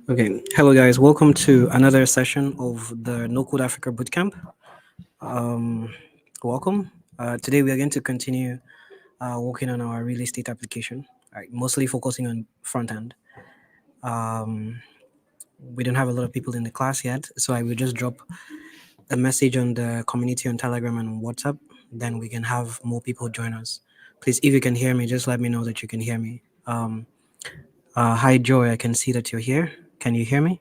Okay, hello guys. Welcome to another session of the Nocode Africa Bootcamp. Um, welcome. Today we are going to continue working on our real estate application, right? Mostly focusing on front end. Um, we don't have a lot of people in the class yet, so I will just drop a message on the community on Telegram and WhatsApp. Then we can have more people join us. Please, if you can hear me, just let me know that you can hear me. Hi Joy, I can see that you're here. Can you hear me?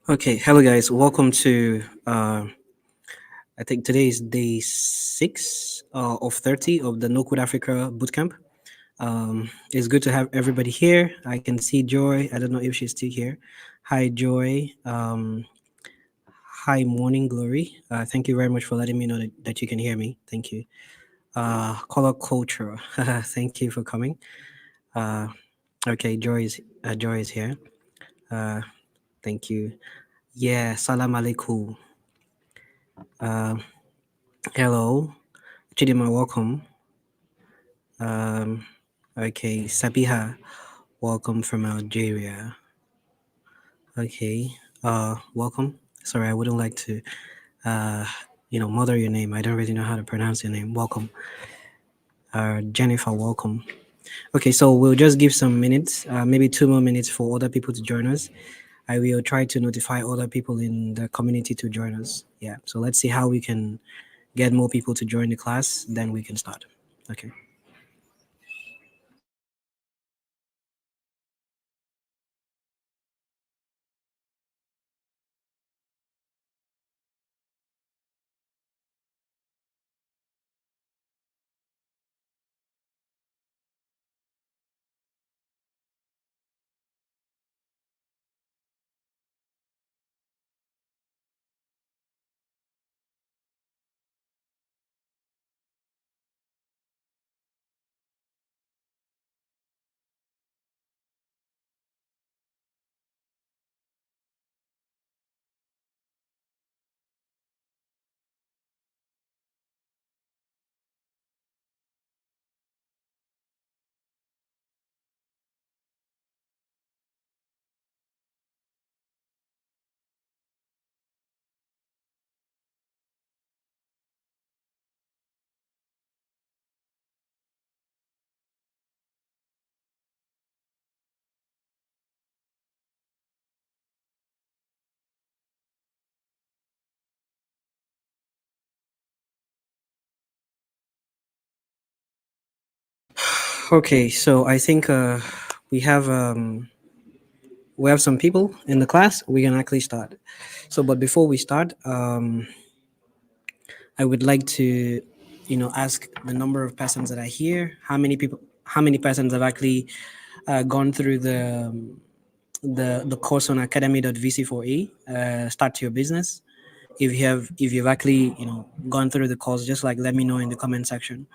Okay, hello guys. Welcome to I think today is day 6 of 30 of the No Code Africa Bootcamp. It's good to have everybody here. I can see Joy. I don't know if she's still here. Hi, Joy. Hi, Morning Glory. Thank you very much for letting me know that you can hear me. Thank you. Color Culture. Thank you for coming. Uh, okay, Joy is here. Uh, thank you. Yeah, Salam Alaikum. Uh, hello. Chidima, welcome. Um, okay, Sabiha, welcome from Algeria. Okay, welcome. Sorry, I wouldn't like to, uh, mother your name. I don't really know how to pronounce your name. Welcome. Jennifer, welcome. Okay, so we'll just give some minutes, maybe 2 more minutes for other people to join us. I will try to notify other people in the community to join us. Yeah, so let's see how we can get more people to join the class, then we can start. Okay. Okay, so I think we have some people in the class. We can actually start. So, but before we start, I would like to, ask the number of persons that are here. How many persons have actually gone through the course on academy.vc4e, start your business. If you've actually gone through the course, just like let me know in the comment section,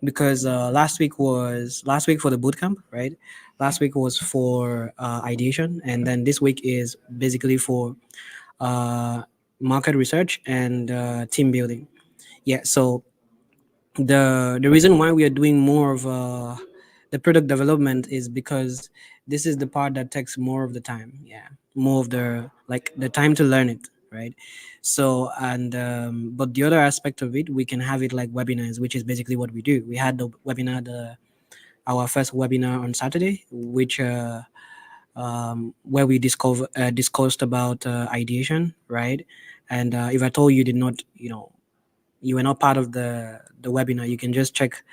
because last week for the bootcamp, right? Last week was for ideation, and then this week is basically for uh, market research and team building. Yeah, so the reason why we are doing more of the product development is because this is the part that takes more of the time. Yeah, more of the time to learn it, right? So, and but the other aspect of it, we can have it like webinars, which is basically what we do. We had the webinar, our first webinar on Saturday, which where we discussed about ideation, right? And if at all you did not, you were not part of the webinar, you can just check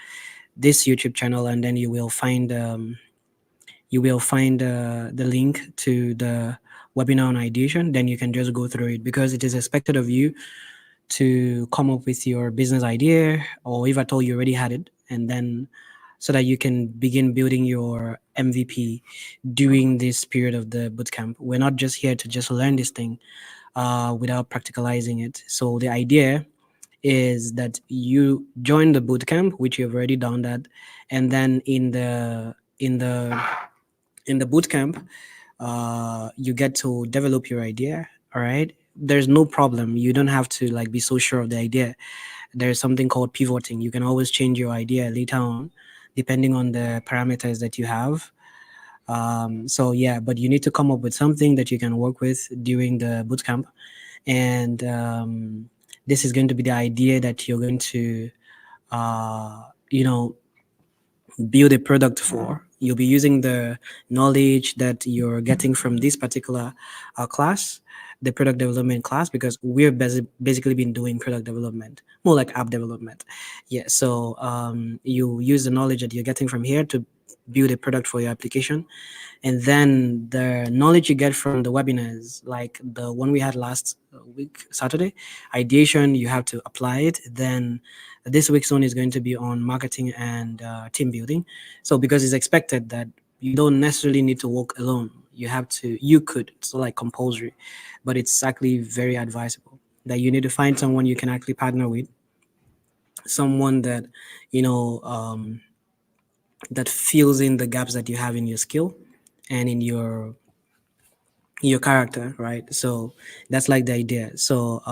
this YouTube channel, and then you will find the link to the webinar on ideation. Then you can just go through it, because it is expected of you to come up with your business idea, or if at all you already had it, and then so that you can begin building your MVP during this period of the bootcamp. We're not just here to just learn this thing without practicalizing it. So the idea is that you join the bootcamp, which you've already done that, and then in the bootcamp, you get to develop your idea. All right, there's no problem. You don't have to like be so sure of the idea. There's something called pivoting. You can always change your idea later on, depending on the parameters that you have. So yeah, but you need to come up with something that you can work with during the bootcamp, and this is going to be the idea that you're going to, uh, you know, build a product for. You'll be using the knowledge that you're getting from this particular class, the product development class, because we've basically been doing product development, more like app development. Yeah. So you use the knowledge that you're getting from here to build a product for your application, and then the knowledge you get from the webinars, like the one we had last week Saturday, ideation, you have to apply it. Then this week's one is going to be on marketing and team building. So because it's expected that you don't necessarily need to work alone, you could, it's not like compulsory, but it's actually very advisable that you need to find someone you can actually partner with, someone that you know that fills in the gaps that you have in your skill and in your character, right? So that's like the idea. So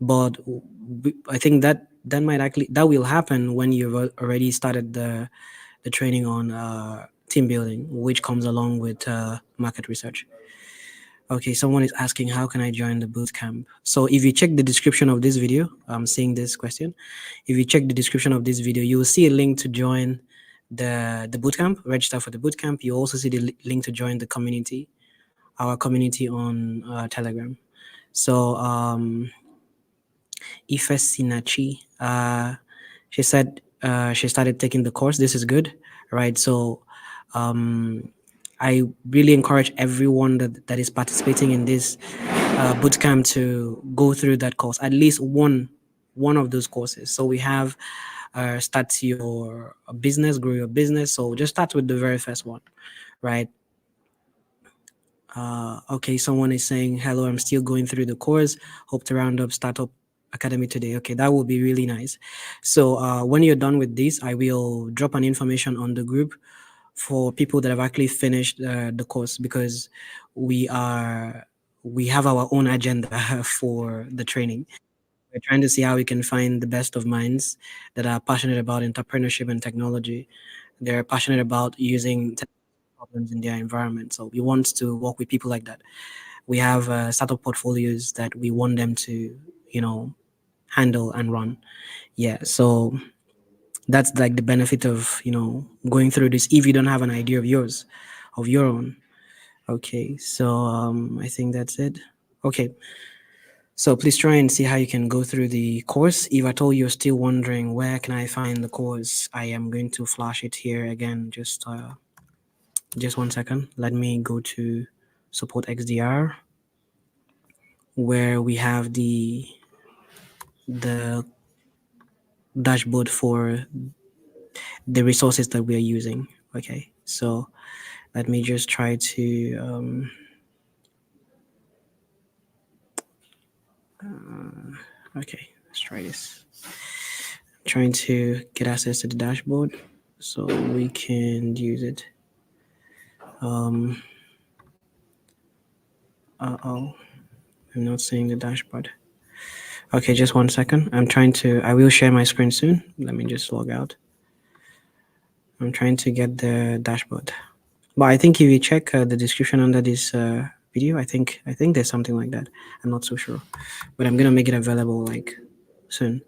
but I think that might actually that will happen when you've already started the training on team building, which comes along with market research. Okay, someone is asking, how can I join the boot camp? So if you check the description of this video, I'm seeing this question. If you check the description of this video, you will see a link to join the bootcamp, register for the bootcamp. You also see the link to join the community, our community on Telegram. So Ife Sinachi, she said she started taking the course. This is good, right? So I really encourage everyone that is participating in this bootcamp to go through that course, at least one of those courses. So we have start your business, grow your business. So just start with the very first one, right? Okay, someone is saying, hello, I'm still going through the course. Hope to round up Startup Academy today. Okay, that will be really nice. So when you're done with this, I will drop an information on the group for people that have actually finished the course, because we have our own agenda for the training. We're trying to see how we can find the best of minds that are passionate about entrepreneurship and technology. They're passionate about using problems in their environment. So we want to work with people like that. We have startup portfolios that we want them to, handle and run. Yeah. So that's like the benefit of, going through this if you don't have an idea of your own. Okay. So I think that's it. Okay. So please try and see how you can go through the course. If at all you're still wondering where can I find the course, I am going to flash it here again. Just 1 second. Let me go to SupportXDR, where we have the dashboard for the resources that we are using. Okay, so let me just try to okay, let's try this. I'm trying to get access to the dashboard so we can use it. Oh, I'm not seeing the dashboard. Okay, just 1 second. I will share my screen soon. Let me just log out. I'm trying to get the dashboard. But I think if you check the description under this video, I think there's something like that. I'm not so sure, but I'm gonna make it available like soon.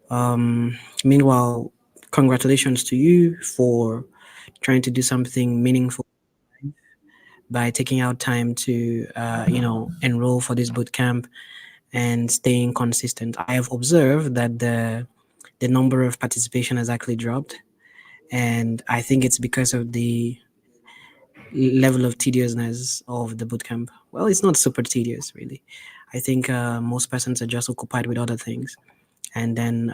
Meanwhile, congratulations to you for trying to do something meaningful by taking out time to enroll for this boot camp and staying consistent. I have observed that the number of participation has actually dropped, and I think it's because of the level of tediousness of the bootcamp. Well, it's not super tedious, really. I think most persons are just occupied with other things. And then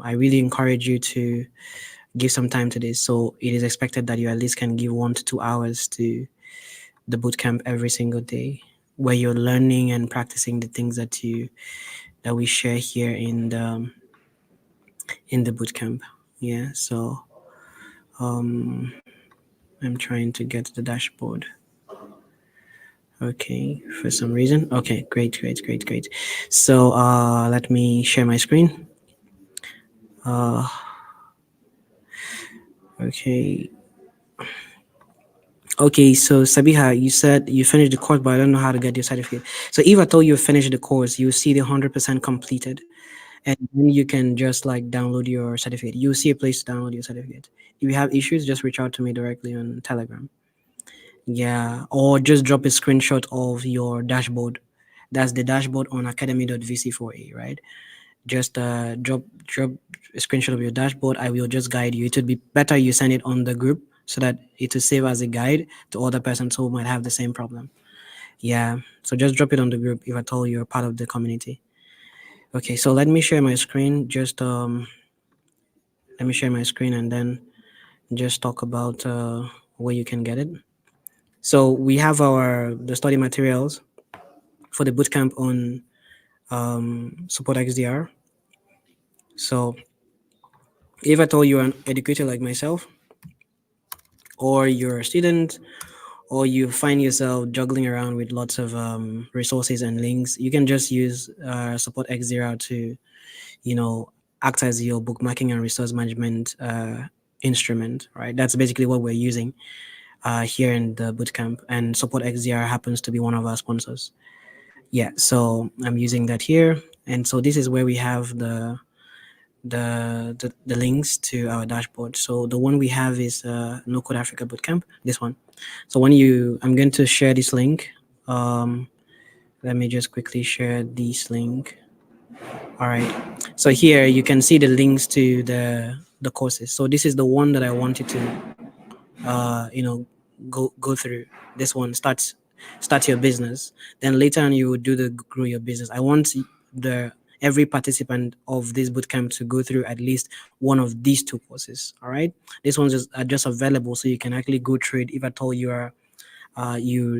I really encourage you to give some time to this. So it is expected that you at least can give 1 to 2 hours to the bootcamp every single day, where you're learning and practicing the things that we share here in the bootcamp. Yeah. So I'm trying to get the dashboard. Okay, for some reason. Okay, great, great, great, great. So let me share my screen. Okay. Okay, so Sabiha, you said you finished the course, but I don't know how to get your certificate. So if I told you finished the course, you see the 100% completed, and then you can just like download your certificate. You see a place to download your certificate. If you have issues, just reach out to me directly on Telegram. Yeah, or just drop a screenshot of your dashboard. That's the dashboard on academy.vc4a, right? Just drop a screenshot of your dashboard. I will just guide you. It would be better you send it on the group so that it will save as a guide to other persons who might have the same problem. Yeah, so just drop it on the group if at all you're part of the community. Okay, so let me share my screen. Just let me share my screen and then just talk about where you can get it. So we have the study materials for the bootcamp on SupportXDR. So if at all you're an educator like myself, or you're a student, or you find yourself juggling around with lots of resources and links, you can just use SupportXDR to, you know, act as your bookmarking and resource management instrument, right? That's basically what we're using here in the bootcamp, and SupportXDR happens to be one of our sponsors. Yeah, so I'm using that here, and so this is where we have the links to our dashboard. So the one we have is Nocode Africa Bootcamp, this one. So I'm going to share this link. Let me just quickly share this link. All right. So here you can see the links to the courses. So this is the one that I wanted to, go through. This one start your business. Then later on you will do the grow your business. I want the every participant of this bootcamp to go through at least one of these two courses. All right. These ones are just available so you can actually go through it if at all you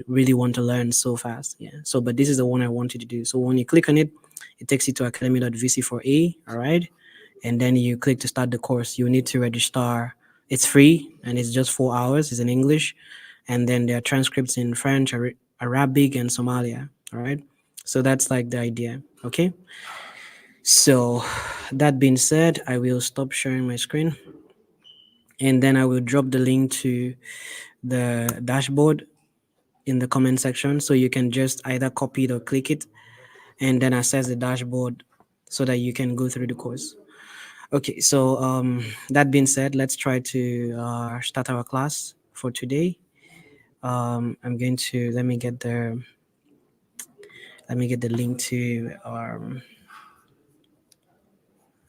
really want to learn so fast. Yeah. So, but this is the one I want you to do. So when you click on it, it takes you to academy.vc4a. All right. And then you click to start the course. You need to register. It's free and it's just 4 hours. It's in English. And then there are transcripts in French, Arabic, and Somalia. All right. So that's like the idea. Okay. So that being said, I will stop sharing my screen and then I will drop the link to the dashboard in the comment section, so you can just either copy it or click it and then access the dashboard so that you can go through the course. Okay, so that being said, let's try to start our class for today. I'm going to let me get the link to our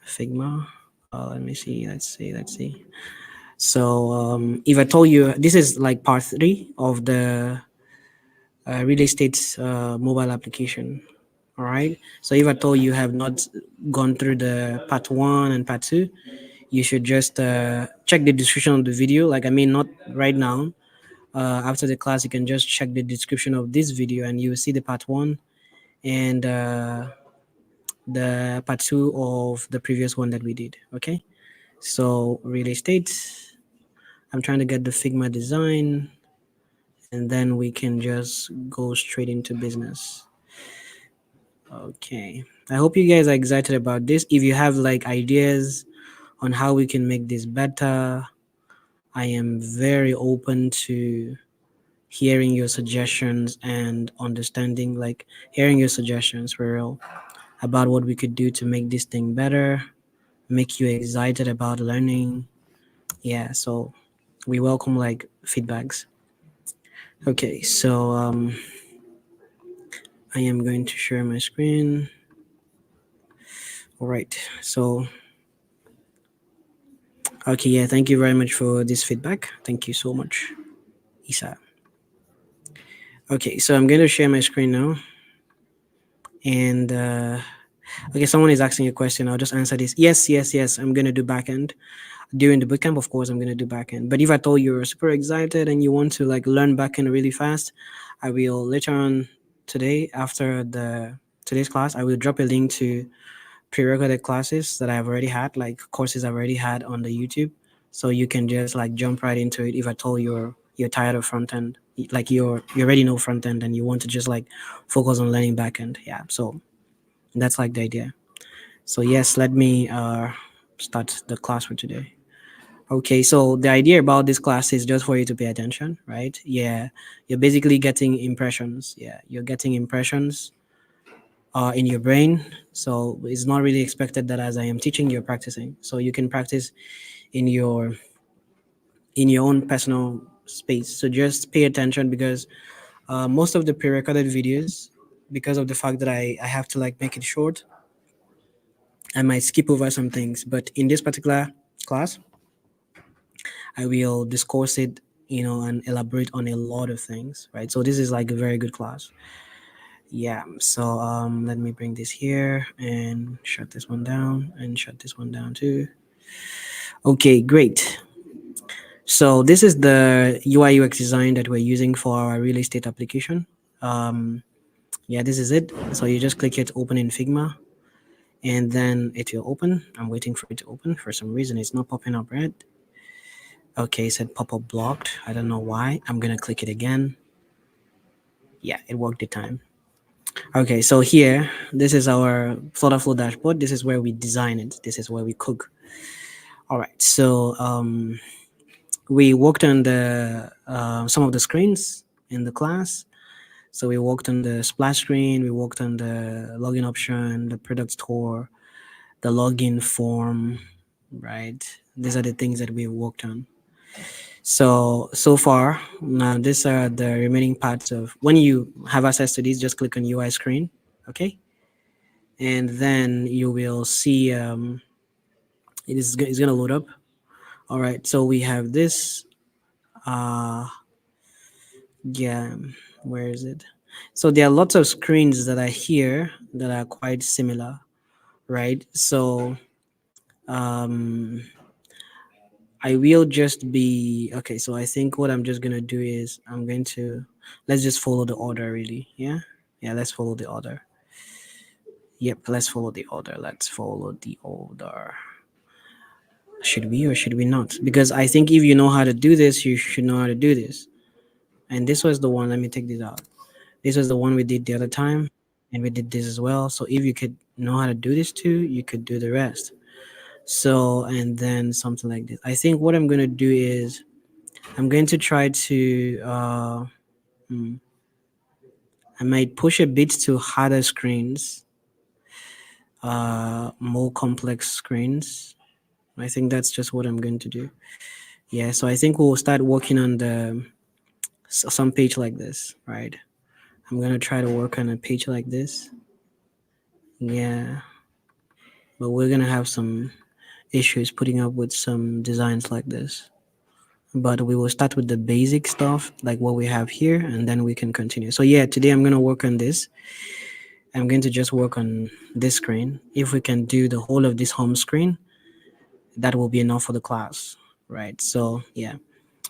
Figma. Let me see. Let's see. So if I told you this is like part 3 of the real estate mobile application. All right. So if at all you have not gone through the part 1 and part 2, you should just check the description of the video. Like, I mean, not right now. After the class, you can just check the description of this video and you will see the part 1 and the part 2 of the previous one that we did. Okay. So real estate, I'm trying to get the Figma design and then we can just go straight into business. Okay. I hope you guys are excited about this. If you have like ideas on how we can make this better, I am very open to hearing your suggestions and understanding, like hearing your suggestions for real about what we could do to make this thing better, make you excited about learning. Yeah, so we welcome like feedbacks. Okay, so I am going to share my screen. All right, so okay, yeah, thank you very much for this feedback. Thank you so much, Isa. Okay, so I'm going to share my screen now. And okay, someone is asking a question. I'll just answer this. Yes, yes, yes. I'm going to do backend. During the bootcamp, of course, I'm going to do backend. But if I told you're super excited and you want to like learn backend really fast, I will later on today, after the today's class, I will drop a link to prerecorded classes that I've already had, like courses I've already had on the YouTube. So you can just like jump right into it. If I told you're tired of front end, like you already know front end and you want to just like focus on learning back end. Yeah. So that's like the idea. So yes, let me start the class for today. Okay, so the idea about this class is just for you to pay attention, right? Yeah, you're basically getting impressions. Yeah, you're getting impressions in your brain. So it's not really expected that as I am teaching, you're practicing. So you can practice in your own personal space. So just pay attention because most of the pre-recorded videos, because of the fact that I have to like make it short, I might skip over some things. But in this particular class, I will discourse it, and elaborate on a lot of things, right? So this is like a very good class. Yeah. So let me bring this here and shut this one down and shut this one down too. Okay, great. So this is the UiUx design that we're using for our real estate application. Yeah, this is it. So you just click it, open in Figma, and then it will open. I'm waiting for it to open. For some reason, it's not popping up red. Okay, it said pop-up blocked. I don't know why. I'm gonna click it again. Yeah, it worked the time. Okay, so here, this is our FlutterFlow dashboard. This is where we design it. This is where we cook. All right, so we worked on the some of the screens in the class. So we worked on the splash screen. We worked on the login option, the product store, the login form, right? These are the things that we worked on. So far, now these are the remaining parts of when you have access to these, just click on UI screen, okay? And then you will see it's gonna load up. All right, so we have this. Yeah, where is it? So there are lots of screens that are here that are quite similar, right? So um, I will just be okay. So I think what I'm just gonna do is I'm going to let's just follow the order, really. Yeah, yeah. Let's follow the order. Yep, let's follow the order. Let's follow the order. Should we or should we not? Because I think if you know how to do this, you should know how to do this. And this was the one. Let me take this out. This was the one we did the other time, and we did this as well. So if you could know how to do this too, you could do the rest. So and then something like this. I think what I'm gonna do is I'm going to try to I might push a bit to harder screens, more complex screens. I think that's just what I'm going to do. Yeah, so I think we'll start working on the some page like this, right? I'm gonna try to work on a page like this. Yeah, but we're gonna have some issues putting up with some designs like this. But we will start with the basic stuff, like what we have here, and then we can continue. So yeah, today I'm gonna work on this. I'm going to just work on this screen. If we can do the whole of this home screen, that will be enough for the class, right? So yeah,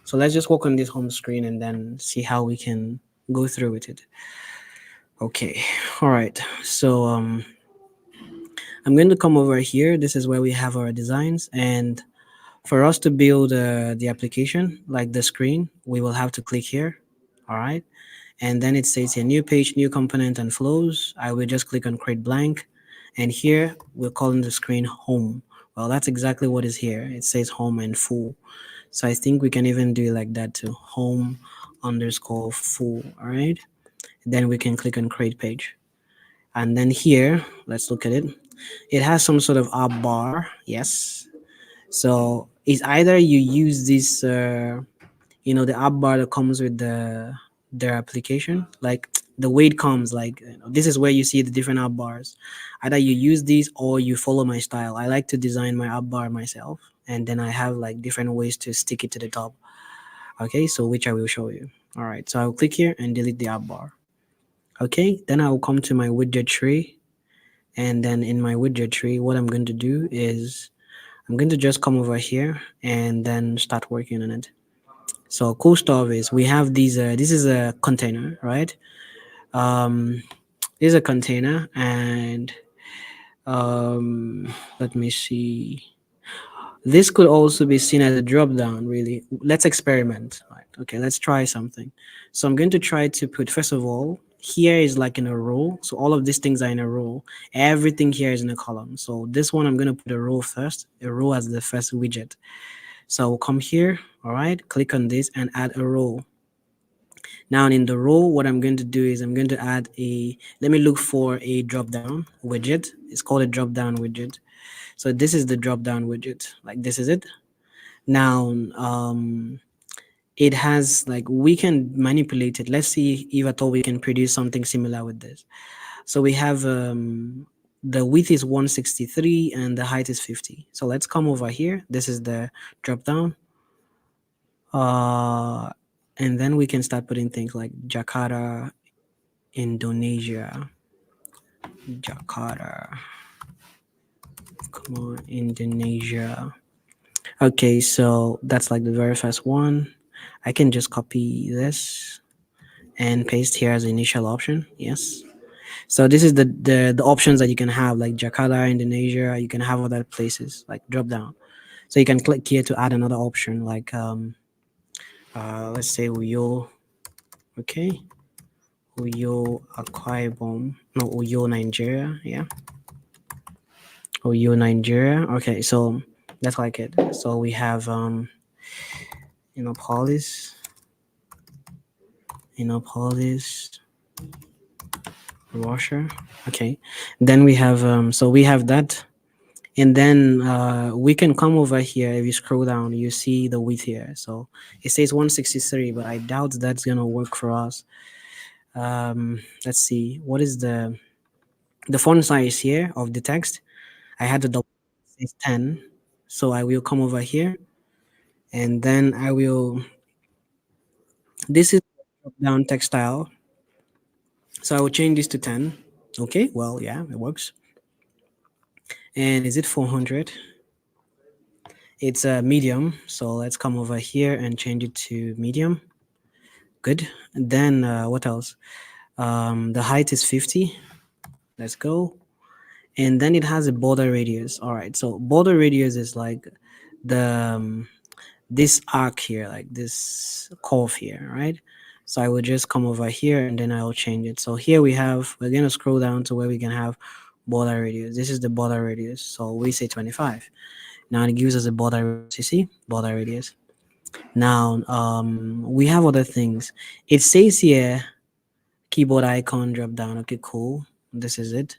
so let's just work on this home screen and then see how we can go through with it. Okay, all right. So I'm going to come over here. This is where we have our designs, and for us to build the application, like the screen, we will have to click here. All right, and then it says a new page, new component and flows. I will just click on create blank, and here we're calling the screen home. Well, that's exactly what is here. It says home and full. So I think we can even do it like that too. Home underscore full. All right. Then we can click on create page. And then here, let's look at it. It has some sort of up bar. Yes. So it's either you use this, the app bar that comes with their application, like the way it comes, like this is where you see the different app bars. Either you use these or you follow my style. I like to design my app bar myself, and then I have like different ways to stick it to the top. Okay, so which I will show you. All right, so I'll click here and delete the app bar. Okay, then I will come to my widget tree, and then in my widget tree, what I'm going to do is I'm going to just come over here and then start working on it. So cool stuff is we have these. This is a container, right? Um, this is a container, and let me see. This could also be seen as a drop down. Really, let's experiment. Right? Okay, let's try something. So I'm going to try to put first of all. Here is like in a row. So all of these things are in a row. Everything here is in a column. So this one I'm going to put a row first. A row as the first widget. So I'll come here. All right, click on this and add a row. Now in the row, what I'm going to do is I'm going to add let me look for a drop down widget. It's called a drop down widget. So this is the drop down widget. Like this is it. Now, it has like, we can manipulate it. Let's see if at all we can produce something similar with this. So we have, the width is 163 and the height is 50. So let's come over here. This is the drop down. And then we can start putting things like Jakarta, Indonesia. Jakarta. Come on, Indonesia. Okay, so that's like the very first one. I can just copy this and paste here as the initial option. Yes. So this is the options that you can have, like Jakarta, Indonesia. You can have other places like drop down. So you can click here to add another option, like let's say Uyo. Okay. Uyo Akwa Ibom. No, Uyo Nigeria. Yeah. Uyo Nigeria. Okay, so that's like it. So we have Police, Police, Russia. Okay, then we have so we have that, and then we can come over here. If you scroll down, you see the width here. So it says 163, but I doubt that's gonna work for us. Let's see, what is the font size here of the text? I had to double. It says 10, so I will come over here, and then I will. This is drop down text style. So I will change this to 10. Okay, well, yeah, it works. And is it 400? It's a medium. So let's come over here and change it to medium. Good. And then what else? The height is 50. Let's go. And then it has a border radius. All right. So border radius is like the this arc here, like this curve here, right? So I will just come over here and then I'll change it. So here we're going to scroll down to where we can have border radius. This is the border radius. So we say 25. Now it gives us a border radius. You see, border radius. Now we have other things. It says here keyboard icon drop down. Okay, cool. This is it.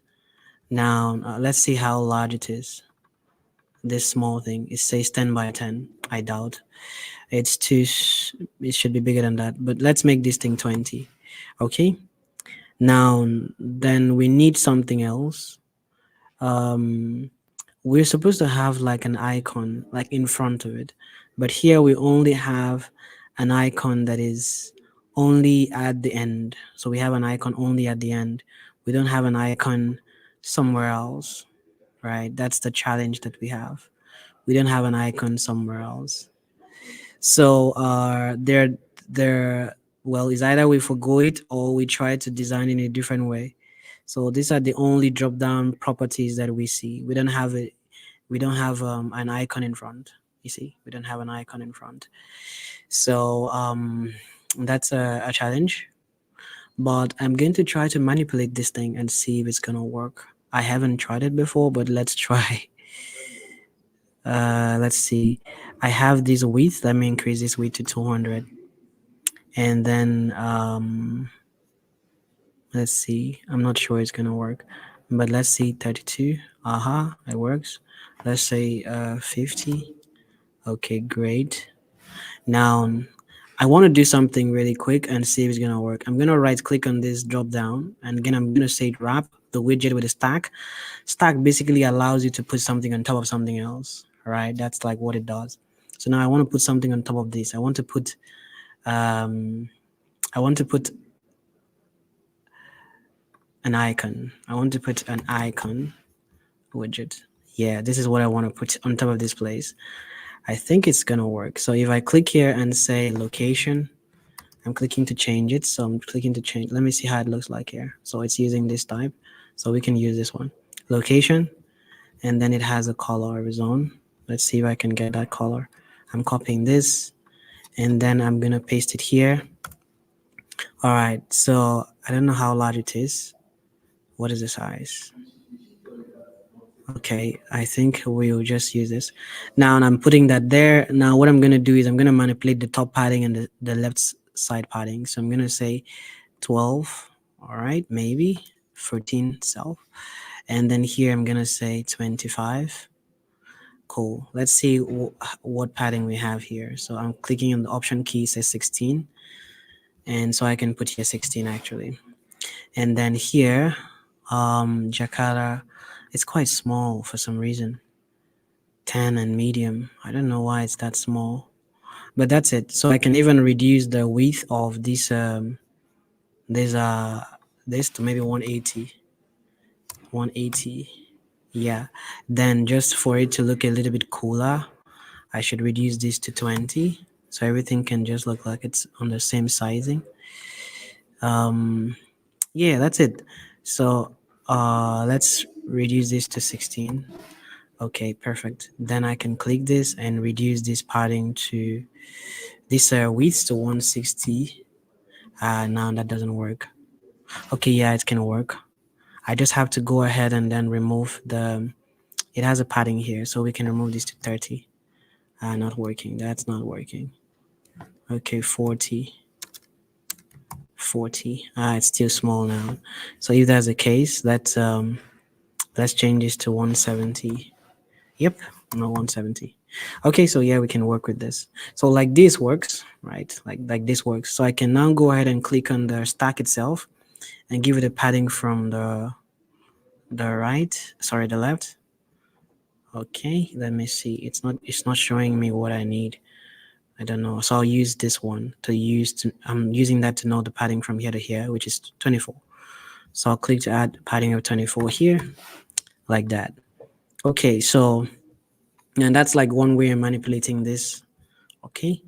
Now let's see how large it is. This small thing. It says 10 by 10. I doubt. It's too. It should be bigger than that. But let's make this thing 20. Okay. Now then we need something else. We're supposed to have like an icon like in front of it, but here we only have an icon that is only at the end. So we have an icon only at the end. We don't have an icon somewhere else, right? That's the challenge that we have. We don't have an icon somewhere else. So they're well, it's either we forgo it or we try to design in a different way. So these are the only drop down properties that we see. We don't have it. We don't have an icon in front. You see, we don't have an icon in front. So that's a challenge. But I'm going to try to manipulate this thing and see if it's gonna work. I haven't tried it before, but let's try. Let's see. I have this width. Let me increase this width to 200. And then let's see. I'm not sure it's gonna work, but let's see 32. Aha, it works. Let's say 50. Okay, great. Now I want to do something really quick and see if it's gonna work. I'm gonna right click on this drop down, and again I'm gonna say wrap the widget with a stack. Stack basically allows you to put something on top of something else, right? That's like what it does. So now I want to put something on top of this. Um I want to put an icon. I want to put an icon widget. Yeah, this is what I want to put on top of this place. I think it's gonna work. So if I click here and say location, I'm clicking to change it. So I'm clicking to change. Let me see how it looks like here. So it's using this type. So we can use this one. Location, and then it has a color of its own. Let's see if I can get that color. I'm copying this, and then I'm gonna paste it here. All right, so I don't know how large it is. What is the size? Okay, I think we'll just use this. Now, and I'm putting that there. Now what I'm gonna do is I'm gonna manipulate the top padding and the left side padding. So I'm gonna say 12, all right, maybe 14 self. And then here I'm gonna say 25. Cool. Let's see what padding we have here. So I'm clicking on the option key, says 16. And so I can put here 16 actually. And then here, Jakarta, it's quite small for some reason. 10 and medium. I don't know why it's that small, but that's it. So I can even reduce the width of this this to maybe 180. 180. Yeah. Then just for it to look a little bit cooler, I should reduce this to 20. So everything can just look like it's on the same sizing. Yeah, that's it. So let's reduce this to 16. Okay, perfect. Then I can click this and reduce this padding to this width to 160. Now that doesn't work. Okay, yeah, it can work. I just have to go ahead and then remove it has a padding here, so we can remove this to 30. Not working. That's not working. Okay, 40. 40. It's still small now. So if that's the case, let's change this to 170. Yep, no 170. Okay, so yeah, we can work with this. So like this works, right? Like this works. So I can now go ahead and click on the stack itself and give it a padding from the left. Okay, let me see. It's not showing me what I need. I don't know. So I'll use this one I'm using that to know the padding from here to here, which is 24. So I'll click to add padding of 24 here, like that. Okay, so, and that's like one way of manipulating this. Okay.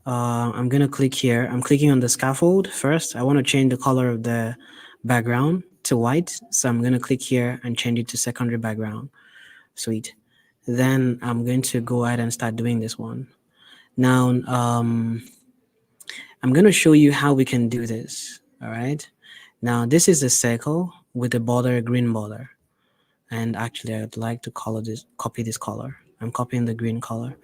I'm gonna click here. I'm clicking on the scaffold first. I want to change the color of the background to white. So I'm gonna click here and change it to secondary background. Sweet. Then I'm going to go ahead and start doing this one. Now, I'm going to show you how we can do this. All right. Now, this is a circle with a border, a green border. And actually, I'd like to copy this color. I'm copying the green color.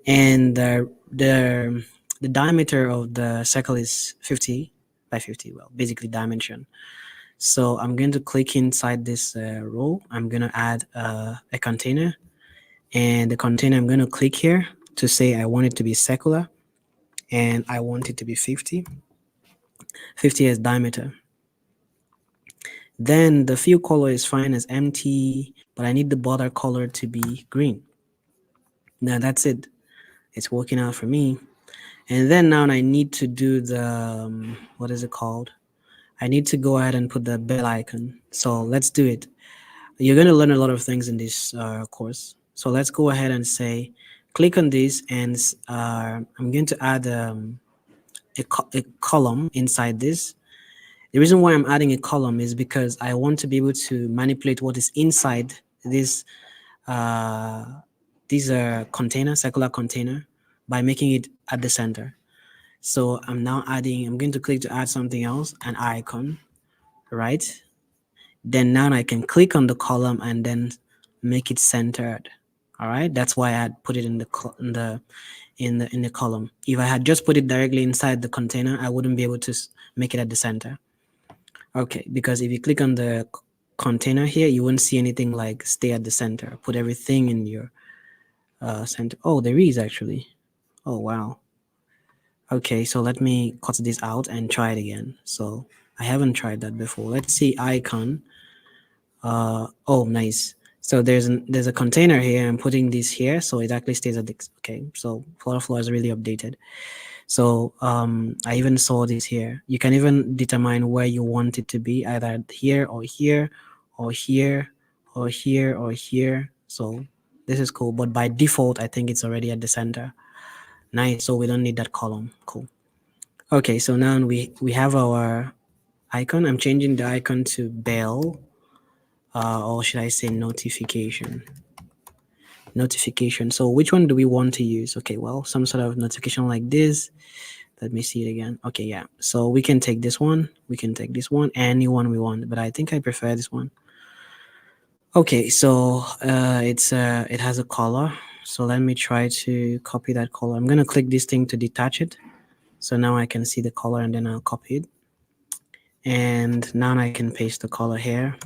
And the diameter of the circle is 50 by 50. Well, basically dimension. So I'm going to click inside this row. I'm going to add a container. And the container, I'm going to click here to say I want it to be circular. And I want it to be 50. 50 as diameter. Then the fill color is fine as empty, but I need the border color to be green. Now that's it. It's working out for me. And then now I need to do the, what is it called? I need to go ahead and put the bell icon. So let's do it. You're going to learn a lot of things in this course. So let's go ahead and say, click on this, and I'm going to add a column inside this. The reason why I'm adding a column is because I want to be able to manipulate what is inside this container, circular container, by making it at the center. So I'm going to click to add something else, an icon, right? Then now I can click on the column and then make it centered. All right, that's why I had put it in the in the column. If I had just put it directly inside the container, I wouldn't be able to make it at the center. Okay, because if you click on the container here, you won't see anything like stay at the center. Put everything in your center. Oh, there is actually. Oh, wow. Okay, so let me cut this out and try it again. So I haven't tried that before. Let's see icon. Oh, nice. So there's a container here. I'm putting this here, so it actually stays at the, okay. So FlutterFlow is really updated. So I even saw this here. You can even determine where you want it to be, either here or here, or here, or here, or here. So this is cool. But by default, I think it's already at the center. Nice. So we don't need that column. Cool. Okay. So now we have our icon. I'm changing the icon to bell, or should I say notification? Notification. So which one do we want to use? Okay. Well, some sort of notification like this. Let me see it again. Okay, yeah. So we can take this one. We can take this one, any one we want, but I think I prefer this one. Okay, so it has a color. So let me try to copy that color. I'm gonna click this thing to detach it. So now I can see the color and then I'll copy it. And now I can paste the color here.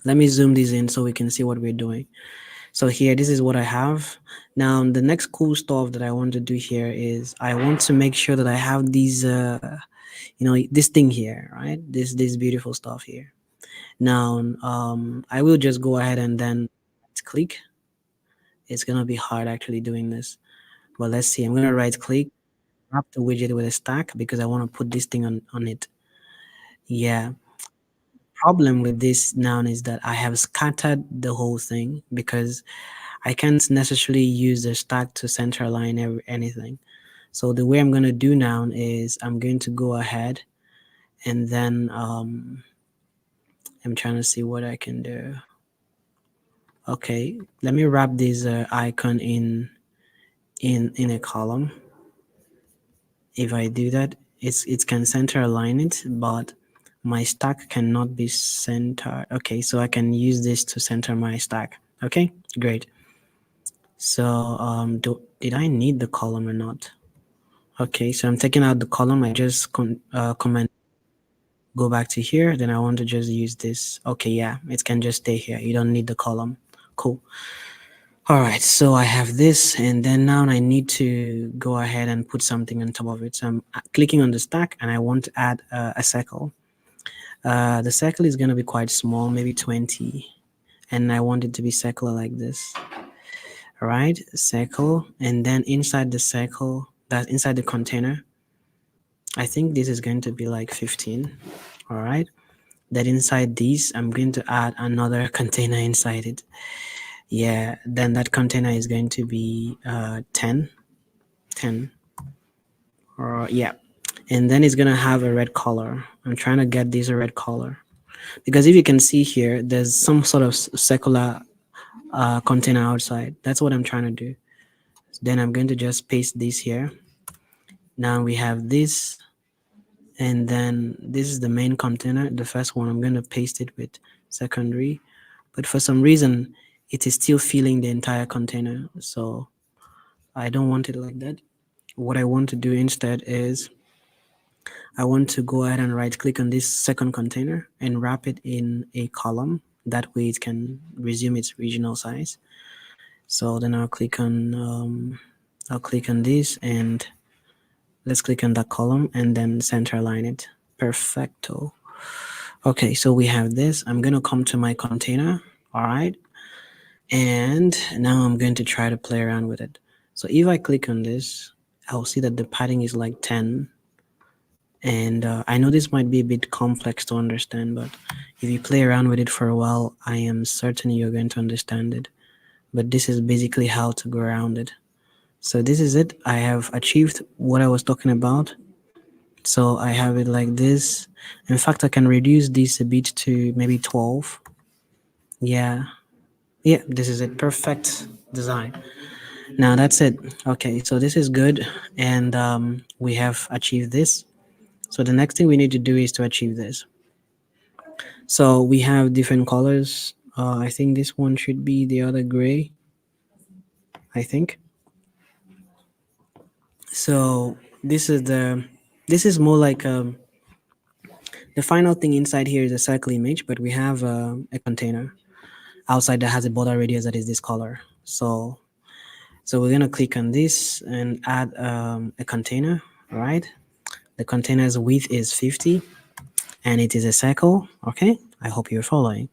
Let me zoom this in so we can see what we're doing. So here, this is what I have. Now, the next cool stuff that I want to do here is I want to make sure that I have these, this thing here, right? This beautiful stuff here. Now, I will just go ahead and then click. It's gonna be hard actually doing this, but let's see. I'm gonna right click, wrap the widget with a stack because I want to put this thing on it. Yeah. Problem with this now is that I have scattered the whole thing because I can't necessarily use the stack to center align anything. So the way I'm going to do now is I'm going to go ahead and then I'm trying to see what I can do. Okay, let me wrap this icon in a column. If I do that, it can center align it, but my stack cannot be centered. Okay, so I can use this to center my stack. Okay, great. So did I need the column or not? Okay, so I'm taking out the column. I just comment, go back to here. Then I want to just use this. Okay, yeah, it can just stay here. You don't need the column. Cool. All right, so I have this, and then now I need to go ahead and put something on top of it. So I'm clicking on the stack, and I want to add a circle. The circle is going to be quite small, maybe 20, and I want it to be circular like this. All right, circle, and then inside the circle, that's inside the container, I think this is going to be like 15. All right, that inside these, I'm going to add another container inside it. Yeah, then that container is going to be 10. Or yeah, and then it's gonna have a red color. I'm trying to get this a red color because if you can see here, there's some sort of circular container outside. That's what I'm trying to do. Then I'm going to just paste this here. Now we have this, and then this is the main container, the first one. I'm going to paste it with secondary, but for some reason it is still filling the entire container, so I don't want it like that. What I want to do instead is I want to go ahead and right click on this second container and wrap it in a column. That way it can resume its original size. So then I'll click on this, and let's click on that column and then center align it. Perfecto. Okay, so we have this. I'm going to come to my container. All right. And now I'm going to try to play around with it. So if I click on this, I'll see that the padding is like 10. And I know this might be a bit complex to understand, but if you play around with it for a while, I am certain you're going to understand it. But this is basically how to go around it. So this is it. I have achieved what I was talking about. So I have it like this. In fact, I can reduce this a bit to maybe 12. Yeah, this is it. Perfect design. Now that's it. Okay, so this is good, and we have achieved this. So the next thing we need to do is to achieve this. So we have different colors. I think this one should be the other gray. I think. So this is more like the final thing inside here is a circle image, but we have a container outside that has a border radius that is this color. So we're gonna click on this and add a container, right? The container's width is 50 and it is a circle. Okay, I hope you're following.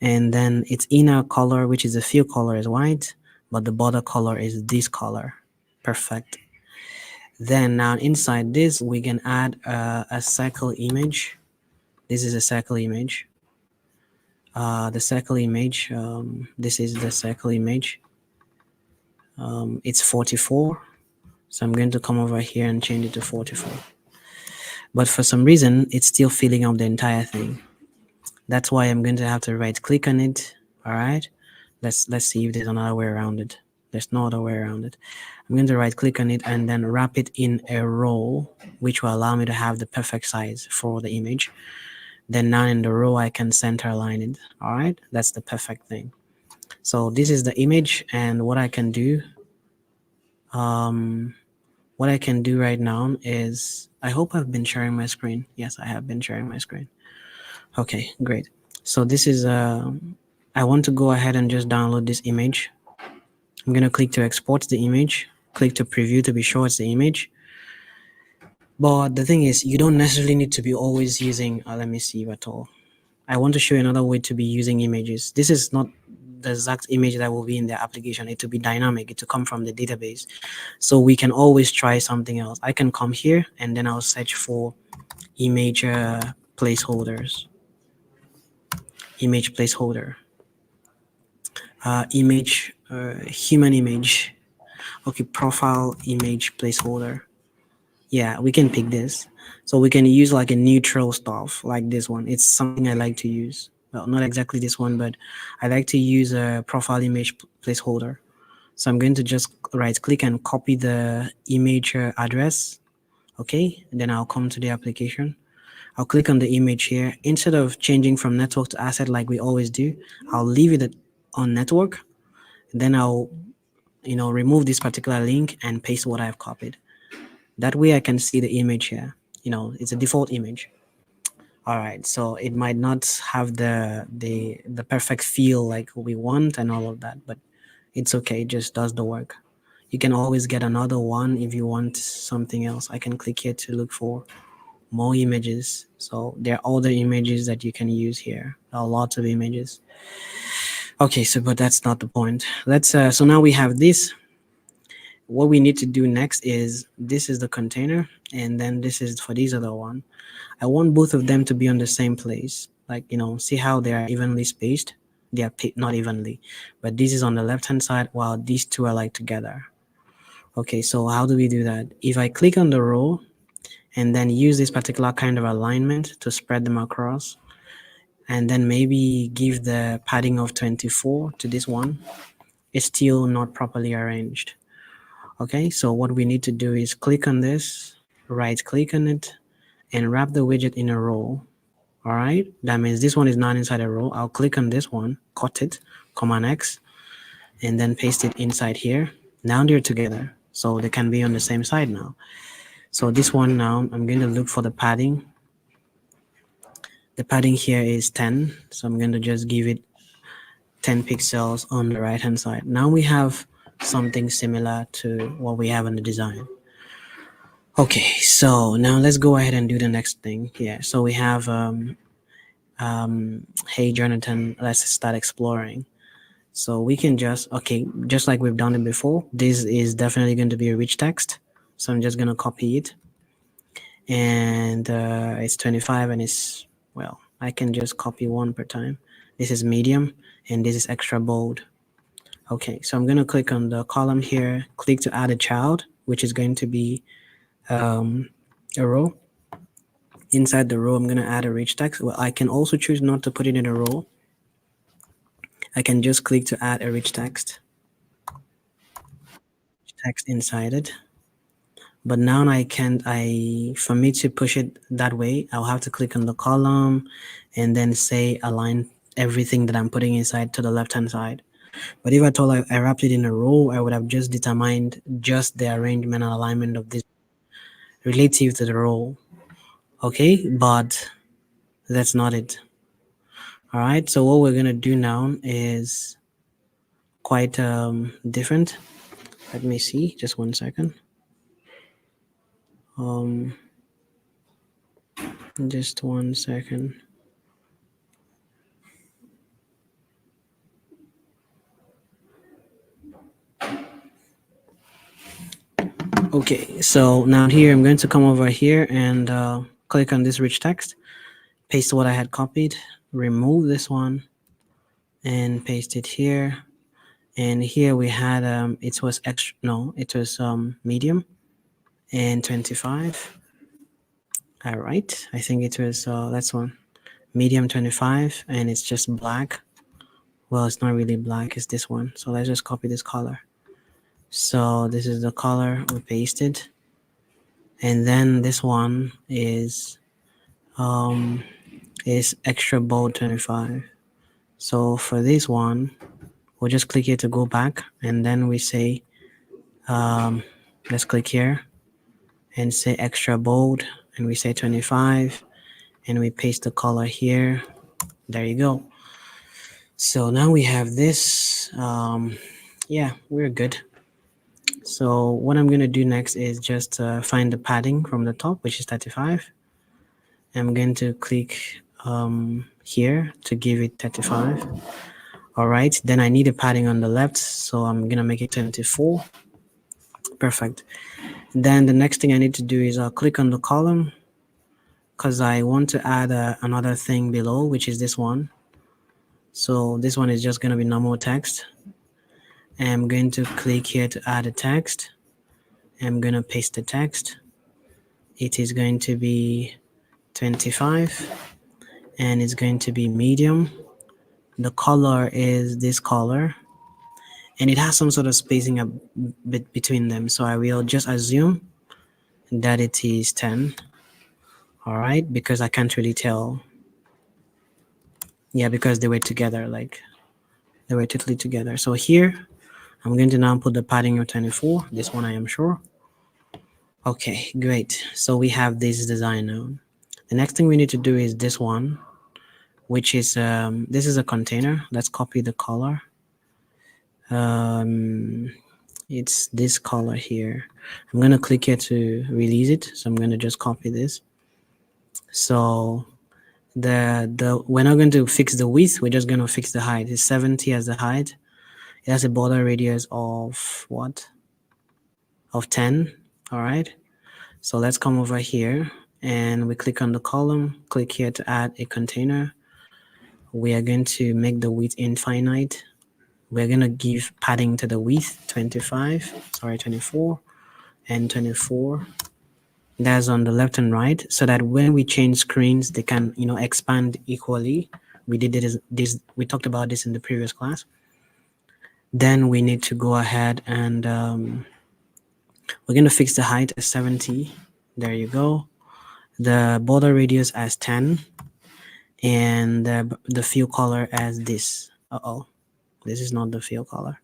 And then its inner color, which is the fill color, is white, but the border color is this color. Perfect. Then now inside this, we can add a circle image. This is a circle image. The circle image, this is the circle image. It's 44. So I'm going to come over here and change it to 44. But for some reason, it's still filling up the entire thing. That's why I'm going to have to right click on it. All right. Let's see if there's another way around it. There's no other way around it. I'm going to right click on it and then wrap it in a row, which will allow me to have the perfect size for the image. Then now in the row, I can center align it. All right. That's the perfect thing. So this is the image, and what I can do, what I can do right now is, I hope I've been sharing my screen. Yes, I have been sharing my screen. Okay, great. So this is, I want to go ahead and just download this image. I'm going to click to export the image, click to preview to be sure it's the image. But the thing is, you don't necessarily need to be always using, let me see at all. I want to show you another way to be using images. This is not the exact image that will be in the application. It will be dynamic. It will come from the database. So we can always try something else. I can come here and then I'll search for image placeholders. Image placeholder. Image, human image. Okay, profile image placeholder. Yeah, we can pick this. So we can use like a neutral stuff like this one. It's something I like to use. Well, not exactly this one, but I like to use a profile image placeholder. So I'm going to just right click and copy the image address. Okay, and then I'll come to the application. I'll click on the image here. Instead of changing from network to asset like we always do, I'll leave it on network. Then I'll, remove this particular link and paste what I've copied. That way I can see the image here. It's a default image. All right, so it might not have the perfect feel like we want and all of that, but it's okay. It just does the work. You can always get another one if you want something else. I can click here to look for more images. So there are other images that you can use here. There are lots of images. Okay, so but that's not the point. Let's so now we have this. What we need to do next is, this is the container, and then this is for these other one. I want both of them to be on the same place. Like, see how they are evenly spaced? They are not evenly, but this is on the left hand side while these two are like together. Okay, so how do we do that? If I click on the row and then use this particular kind of alignment to spread them across, and then maybe give the padding of 24 to this one, it's still not properly arranged. Okay, so what we need to do is click on this, right click on it, and wrap the widget in a row. All right, that means this one is not inside a row. I'll click on this one, cut it, Command X, and then paste it inside here. Now they're together, so they can be on the same side now. So this one now, I'm going to look for the padding. The padding here is 10, so I'm going to just give it 10 pixels on the right hand side. Now we have something similar to what we have in the design. Okay, so now let's go ahead and do the next thing here. So we have, hey Jonathan, let's start exploring. So we can just like we've done it before, this is definitely going to be a rich text. So I'm just going to copy it. And it's 25 and it's, well, I can just copy one per time. This is medium and this is extra bold. Okay, so I'm going to click on the column here, click to add a child, which is going to be a row. Inside the row, I'm going to add a rich text. Well, I can also choose not to put it in a row. I can just click to add a rich text inside it. But now for me to push it that way, I'll have to click on the column and then say align everything that I'm putting inside to the left hand side. But if at all I wrapped it in a row, I would have just determined just the arrangement and alignment of this relative to the row. Okay, but that's not it. All right, so what we're gonna do now is quite different. Let me see, just 1 second. Um, just 1 second. Okay, so now here I'm going to come over here and click on this rich text, paste what I had copied, remove this one, and paste it here. And here we had it was extra, no, it was medium and 25. All right, I think it was that's one, medium 25, and it's just black. Well, it's not really black, it's this one. So let's just copy this color. So this is the color we pasted, and then this one is extra bold 25. So for this one, we'll just click here to go back, and then we say let's click here and say extra bold, and we say 25, and we paste the color here. There you go. So now we have this. Yeah, we're good. So what I'm going to do next is just find the padding from the top, which is 35. I'm going to click here to give it 35. All right, then I need a padding on the left, so I'm going to make it 24. Perfect. Then the next thing I need to do is click on the column, because I want to add another thing below, which is this one. So this one is just going to be normal text. I'm going to click here to add a text. I'm going to paste the text. It is going to be 25, and it's going to be medium. The color is this color, and it has some sort of spacing a bit between them. So I will just assume that it is 10. All right, because I can't really tell. Yeah, because they were together, like they were totally together. So here, I'm going to now put the padding of 24. This one I am sure. Okay, great. So we have this design now. The next thing we need to do is this one, which is, this is a container. Let's copy the color. It's this color here. I'm going to click here to release it. So I'm going to just copy this. So we're not going to fix the width. We're just going to fix the height. It's 70 as the height. It has a border radius of what? Of 10. All right. So let's come over here and we click on the column, click here to add a container. We are going to make the width infinite. We're going to give padding to the width 24 and 24. That's on the left and right, so that when we change screens, they can, expand equally. We did this, we talked about this in the previous class. Then we need to go ahead and we're going to fix the height as 70. There you go. The border radius as 10, and the fill color as this. This is not the fill color.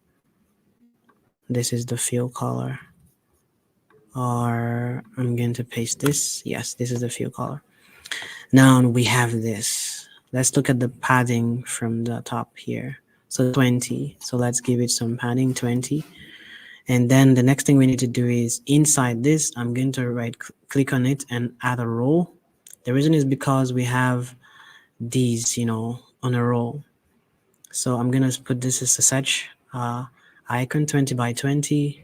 This is the fill color. Or I'm going to paste this. Yes, this is the fill color. Now we have this. Let's look at the padding from the top here. So 20. So let's give it some padding, 20. And then the next thing we need to do is inside this, I'm going to click on it and add a row. The reason is because we have these, on a row. So I'm going to put this as a search icon 20 by 20,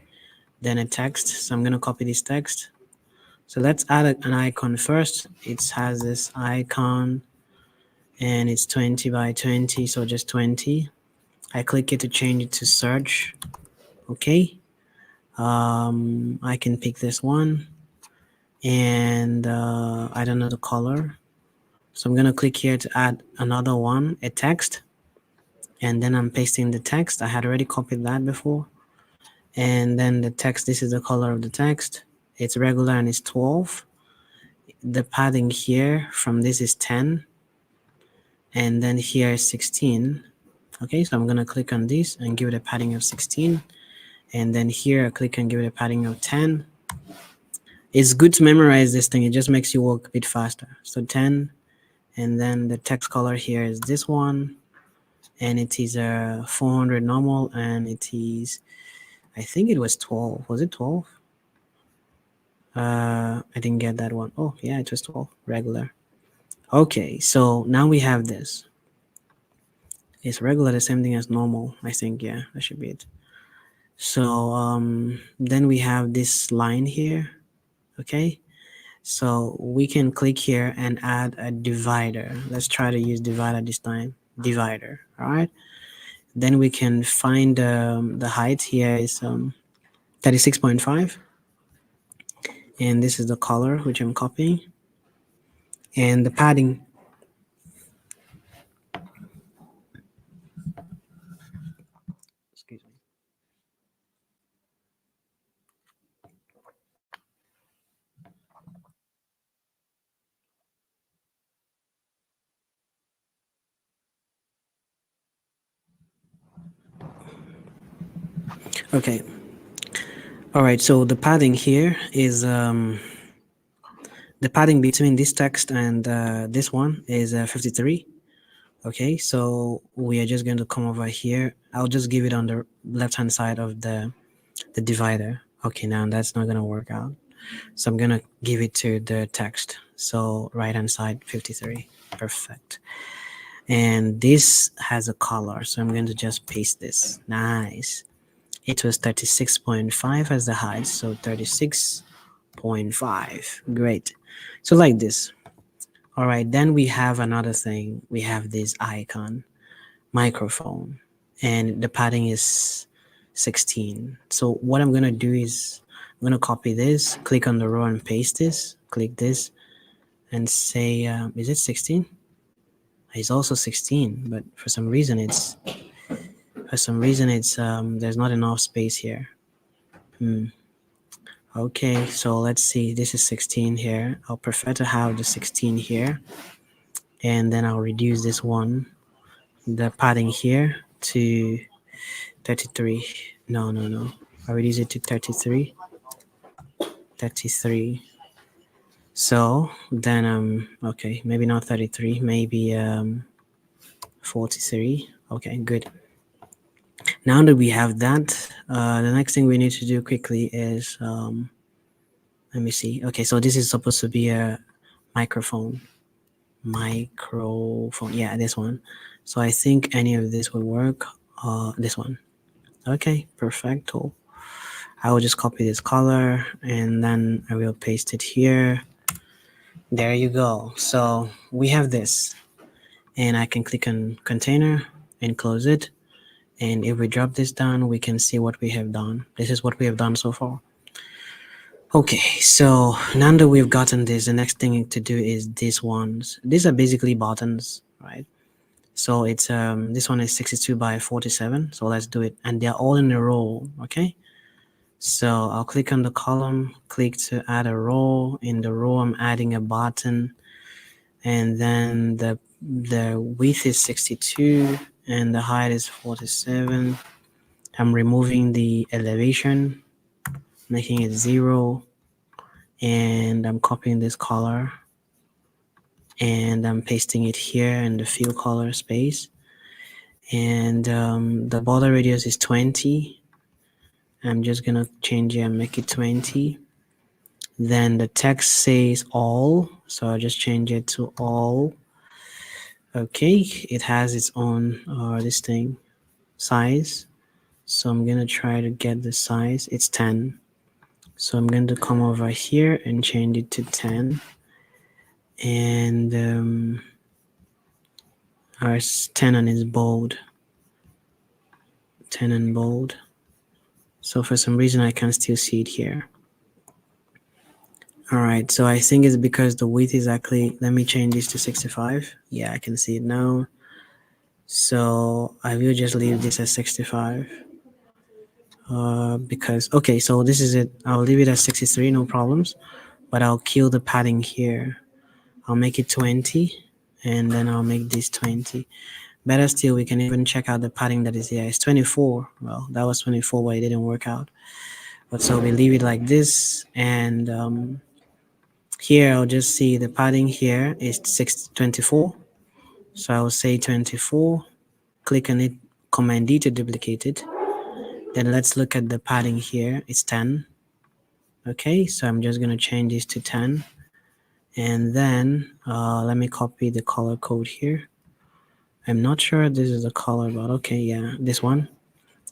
then a text. So I'm going to copy this text. So let's add an icon first. It has this icon and it's 20 by 20. So just 20. I click it to change it to search. Okay. I can pick this one, and I don't know the color. So I'm going to click here to add another one, a text. And then I'm pasting the text. I had already copied that before. And then the text, this is the color of the text. It's regular and it's 12. The padding here from this is 10. And then here is 16. Okay, so I'm gonna click on this and give it a padding of 16, and then here I click and give it a padding of 10. It's good to memorize this thing, it just makes you work a bit faster. So 10, and then the text color here is this one, and it is a 400 normal, and it is, I think it was 12. Was it 12? I didn't get that one. Oh yeah, it was 12 regular. Okay, so now we have this. Is regular the same thing as normal? I think, yeah, that should be it. So then we have this line here. Okay, so we can click here and add a divider. Let's try to use divider this time. Divider. All right, then we can find the height here is 36.5, and this is the color which I'm copying, and the padding. Excuse me. Okay. All right. So the padding here is the padding between this text and this one is 53. Okay. So we are just going to come over here. I'll just give it on the left hand side of the divider. Okay. Now that's not going to work out. So I'm going to give it to the text. So right hand side 53. Perfect. And this has a color. So I'm going to just paste this. Nice. It was 36.5 as the height, so 36.5. Great. So like this. All right, then we have another thing. We have this icon, microphone, and the padding is 16. So what I'm going to do is I'm going to copy this, click on the row and paste this, click this, and say, is it 16? It's also 16, but for some reason it's there's not enough space here. Okay, so let's see, this is 16 here. I'll prefer to have the 16 here, and then I'll reduce this one, the padding here, to 33. No, I'll reduce it to 33. So then okay, maybe not 33, maybe 43. Okay, good. Now that we have that, the next thing we need to do quickly is let me see. Okay, so this is supposed to be a microphone. Yeah, this one. So I think any of this will work. This one. Okay, perfecto. I will just copy this color and then I will paste it here. There you go. So we have this, and I can click on container and close it. And if we drop this down, we can see what we have done. This is what we have done so far. Okay, so now that we've gotten this, the next thing to do is these ones. These are basically buttons, right? So it's this one is 62 by 47. So let's do it, and they're all in a row. Okay, so I'll click on the column, click to add a row. In the row, I'm adding a button, and then the width is 62 and the height is 47. I'm removing the elevation, making it 0, and I'm copying this color and I'm pasting it here in the fill color space, and the border radius is 20. I'm just gonna change it and make it 20. Then the text says all, so I'll just change it to all. Okay, it has its own this thing size, so I'm gonna try to get the size. It's 10, so I'm going to come over here and change it to 10, and our 10 and is bold, 10 and bold. So for some reason I can still see it here. All right, so I think it's because the width is actually, let me change this to 65. Yeah, I can see it now. So I will just leave this at 65 because, okay, so this is it. I'll leave it at 63, no problems, but I'll kill the padding here. I'll make it 20, and then I'll make this 20. Better still, we can even check out the padding that is here. It's 24. Well, that was 24, but it didn't work out. But so we leave it like this, and here I'll just see the padding here is 624. So I'll say 24, click on it, Command D to duplicate it. Then let's look at the padding here. It's 10. Okay, so I'm just gonna change this to 10. And then let me copy the color code here. I'm not sure this is the color, but okay, yeah, this one.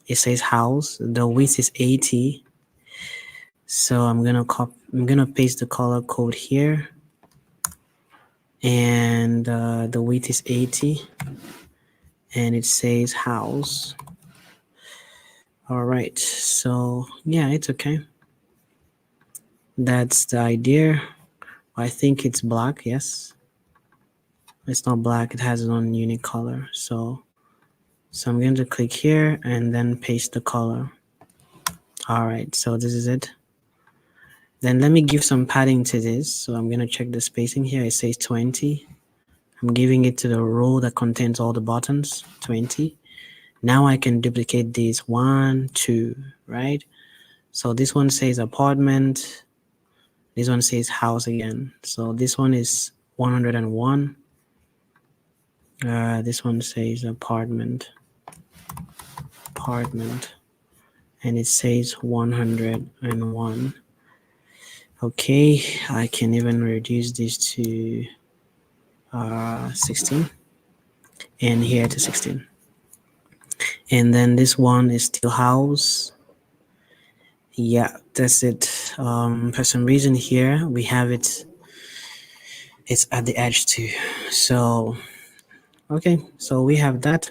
It says house. The width is 80. So I'm gonna paste the color code here, and the width is 80, and it says house. All right, so yeah, it's okay. That's the idea. I think it's black. Yes, it's not black. It has its own unique color. So I'm going to click here and then paste the color. All right, so this is it. Then let me give some padding to this. So I'm going to check the spacing here. It says 20. I'm giving it to the row that contains all the buttons, 20. Now I can duplicate these 1, 2, right? So this one says apartment. This one says house again. So this one is 101. This one says apartment, and it says 101. Okay, I can even reduce this to 16, and here to 16. And then this one is still house. Yeah, that's it. For some reason here we have it's at the edge too. So okay, so we have that.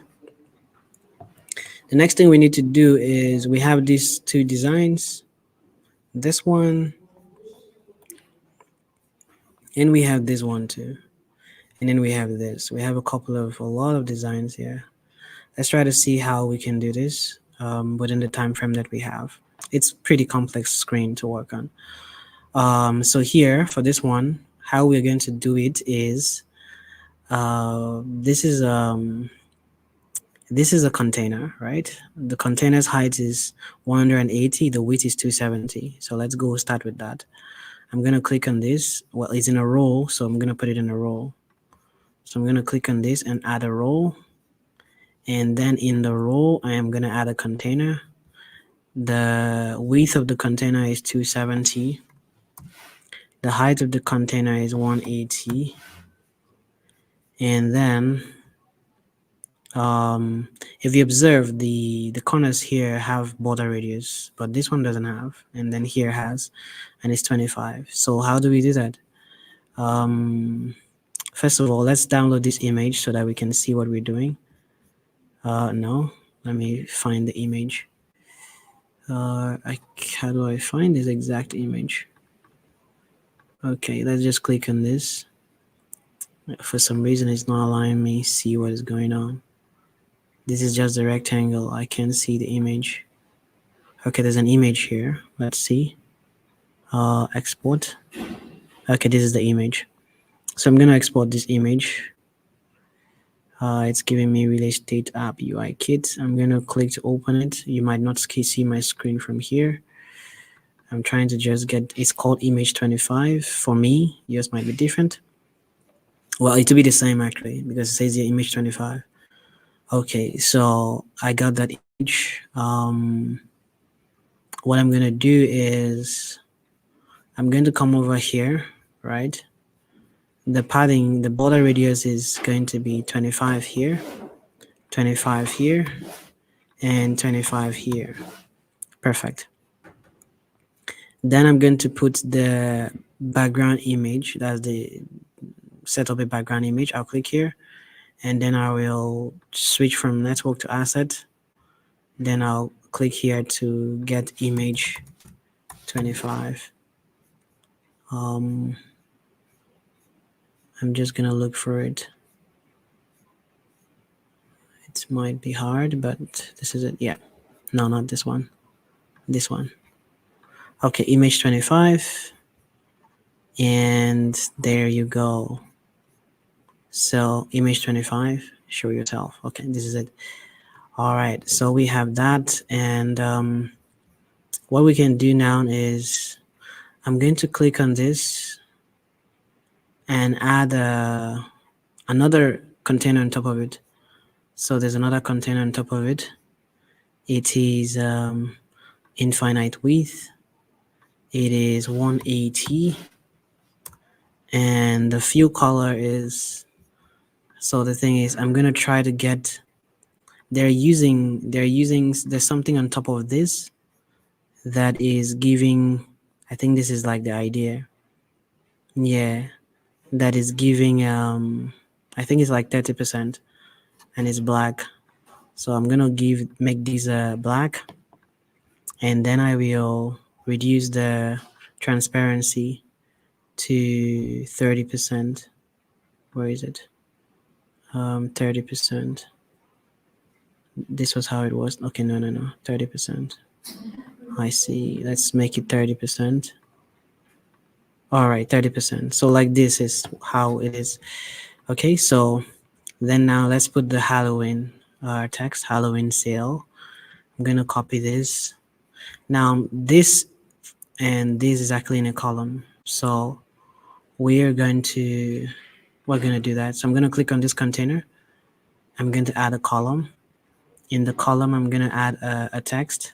The next thing we need to do is we have these two designs, this one, and we have this one too. And then we have this. We have a lot of designs here. Let's try to see how we can do this within the time frame that we have. It's pretty complex screen to work on. So here for this one, how we're going to do it is this is a container, right? The container's height is 180, the width is 270. So let's go start with that. I'm going to click on this. Well, it's in a row, so I'm going to put it in a row. So I'm going to click on this and add a row. And then in the row, I am going to add a container. The width of the container is 270. The height of the container is 180. And then if you observe, the corners here have border radius, but this one doesn't have, and then here has, and it's 25. So how do we do that? First of all, let's download this image so that we can see what we're doing. No, let me find the image. How do I find this exact image? Okay, let's just click on this. For some reason, it's not allowing me see what is going on. This is just the rectangle. I can't see the image. Okay, there's an image here. Let's see. Export. Okay, this is the image. So I'm going to export this image. It's giving me Real Estate App UI Kit. I'm going to click to open it. You might not see my screen from here. I'm trying to just get, it's called image 25. For me, yours might be different. Well, it will be the same actually, because it says here image 25. Okay, so I got that image. What I'm going to do is I'm going to come over here, right? The padding, the border radius is going to be 25 here, 25 here, and 25 here. Perfect. Then I'm going to put the background image. That's the set up a background image. I'll click here, and then I will switch from network to asset. Then I'll click here to get image 25. I'm just gonna look for it. It might be hard, but this is it. Yeah, no, not this one. This one. Okay, image 25, and there you go. So image 25 show yourself. Okay, this is it. All right, so we have that, and what we can do now is I'm going to click on this and add another container on top of it. So there's another container on top of it. It is infinite width. It is 180, and the fill color is, so the thing is, I'm gonna try to get, there's something on top of this that is giving, I think this is like the idea. Yeah, that is giving I think it's like 30% and it's black. So I'm gonna make these black, and then I will reduce the transparency to 30%. Where is it? 30%. This was how it was. Okay, no, 30%. I see. Let's make it 30%. All right, 30%. So like this is how it is. Okay, so then now let's put the Halloween text, Halloween sale. I'm gonna copy this. Now this and this is actually in a column. So we're gonna do that. So I'm gonna click on this container. I'm going to add a column. In the column, I'm gonna add a text.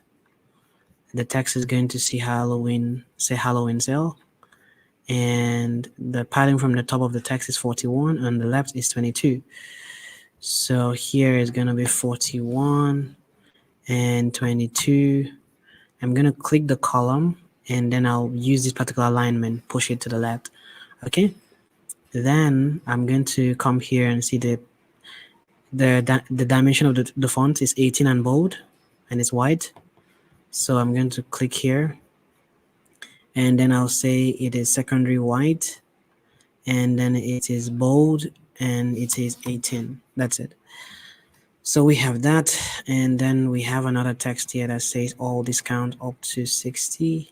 The text is going to say Halloween sale. And the padding from the top of the text is 41 and the left is 22. So here is going to be 41 and 22. I'm going to click the column and then I'll use this particular alignment, push it to the left. Okay. Then I'm going to come here and see the dimension of the font is 18 and bold and it's white. So I'm going to click here and then I'll say it is secondary white, and then it is bold and it is 18. That's it. So we have that, and then we have another text here that says all discount up to 60%.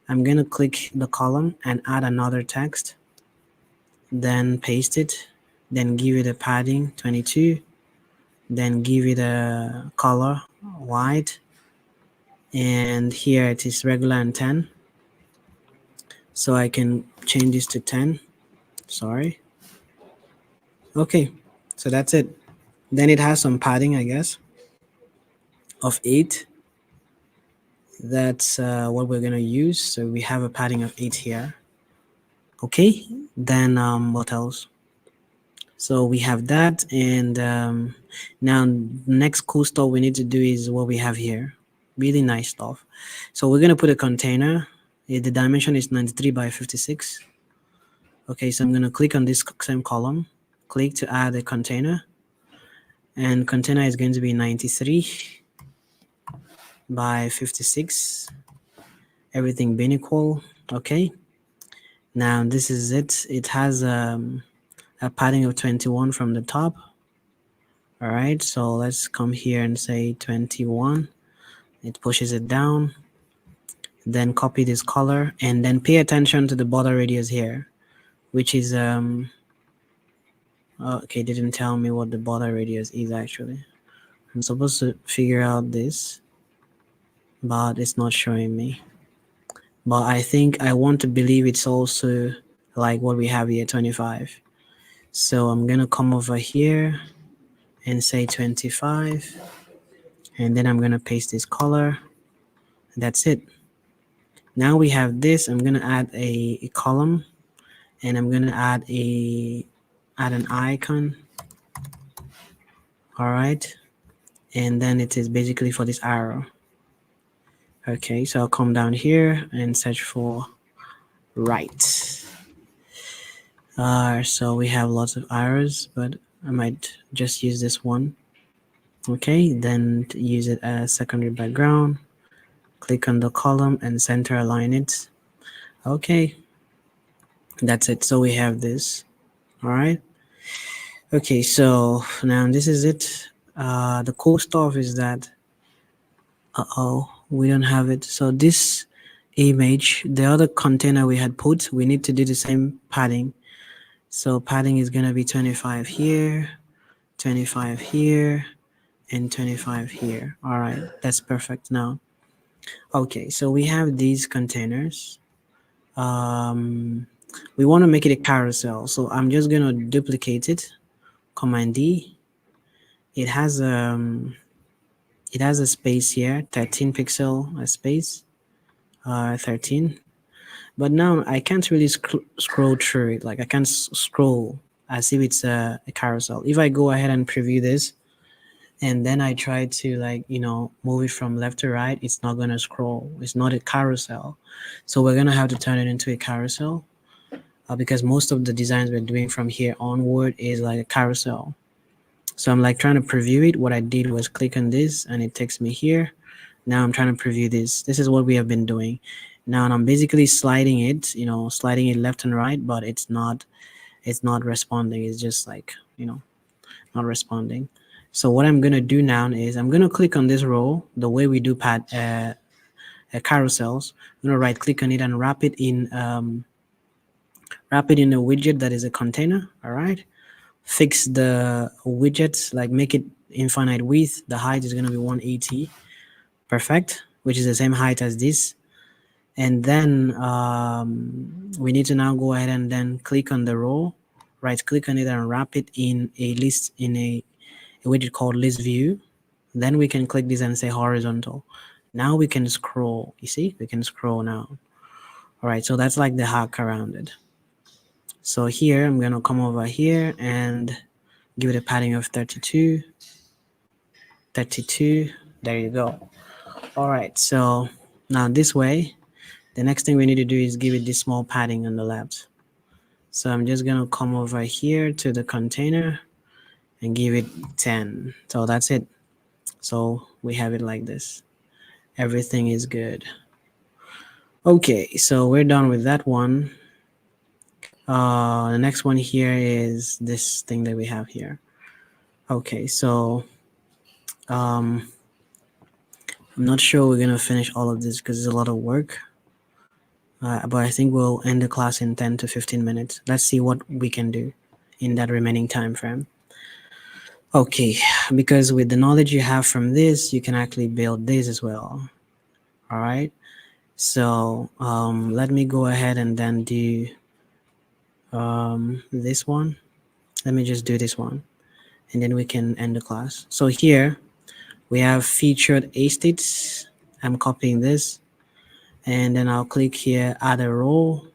I'm going to click the column and add another text, then paste it, then give it a padding 22, then give it a color white, and here it is regular and 10. So I can change this to 10. Sorry. Okay, so that's it. Then it has some padding, I guess, of 8. That's what we're gonna use. So we have a padding of 8 here. Okay, then what else? So we have that, and now next cool stuff we need to do is what we have here. Really nice stuff. So we're gonna put a container. The dimension is 93 by 56. Okay, so I'm gonna click on this same column, click to add a container, and container is going to be 93 by 56. Everything being equal. Okay. Now this is it. It has a padding of 21 from the top. All right, so let's come here and say 21. It pushes it down. Then copy this color and then pay attention to the border radius here, which is okay, didn't tell me what the border radius is actually. I'm supposed to figure out this, but it's not showing me. But I think I want to believe it's also like what we have here, 25. So I'm gonna come over here and say 25, and then I'm gonna paste this color. That's it. Now we have this. I'm gonna add a column, and I'm gonna add an icon. All right, and then it is basically for this arrow. Okay, so I'll come down here and search for right. So we have lots of arrows, but I might just use this one. Okay, then use it as secondary background. Click on the column and center align it. Okay, that's it. So we have this. All right. Okay, so now this is it. The cool stuff is that we don't have it. So this image, the other container we had put, we need to do the same padding. So padding is gonna be 25 here, 25 here, and 25 here. All right, that's perfect now. Okay, so we have these containers. We want to make it a carousel, so I'm just gonna duplicate it. Command D. It has a space here, 13 pixel a space, 13. But now I can't really scroll through it. Like I can't scroll as if it's a carousel. If I go ahead and preview this, and then I try to move it from left to right, it's not gonna scroll. It's not a carousel. So we're gonna have to turn it into a carousel because most of the designs we're doing from here onward is like a carousel. So I'm like trying to preview it. What I did was click on this and it takes me here. Now I'm trying to preview this. This is what we have been doing. Now I'm basically sliding it, sliding it left and right, but it's not responding. It's just like, not responding. So what I'm going to do now is I'm going to click on this row the way we do carousels. I'm going to right click on it and wrap it in a widget that is a container. All right. Fix the widgets, like make it infinite width. The height is going to be 180. Perfect, which is the same height as this. And then we need to now go ahead and then click on the row, right click on it and wrap it in a list, in a widget called list view. Then we can click this and say horizontal. Now we can scroll. You see, we can scroll now. All right, so that's like the hack around it. So here I'm gonna come over here and give it a padding of 32. There you go. All right, so now this way, the next thing we need to do is give it this small padding on the left. So I'm just gonna come over here to the container and give it 10. So that's it. So we have it like this. Everything is good. Okay, so we're done with that one. The next one here is this thing that we have here. Okay, so I'm not sure we're gonna finish all of this because it's a lot of work. But I think we'll end the class in 10 to 15 minutes. Let's see what we can do in that remaining time frame. Okay, because with the knowledge you have from this, you can actually build this as well. All right, so let me go ahead and then do this one. Let me just do this one, and then we can end the class. So here we have featured estates. I'm copying this, and then I'll click here, add a row.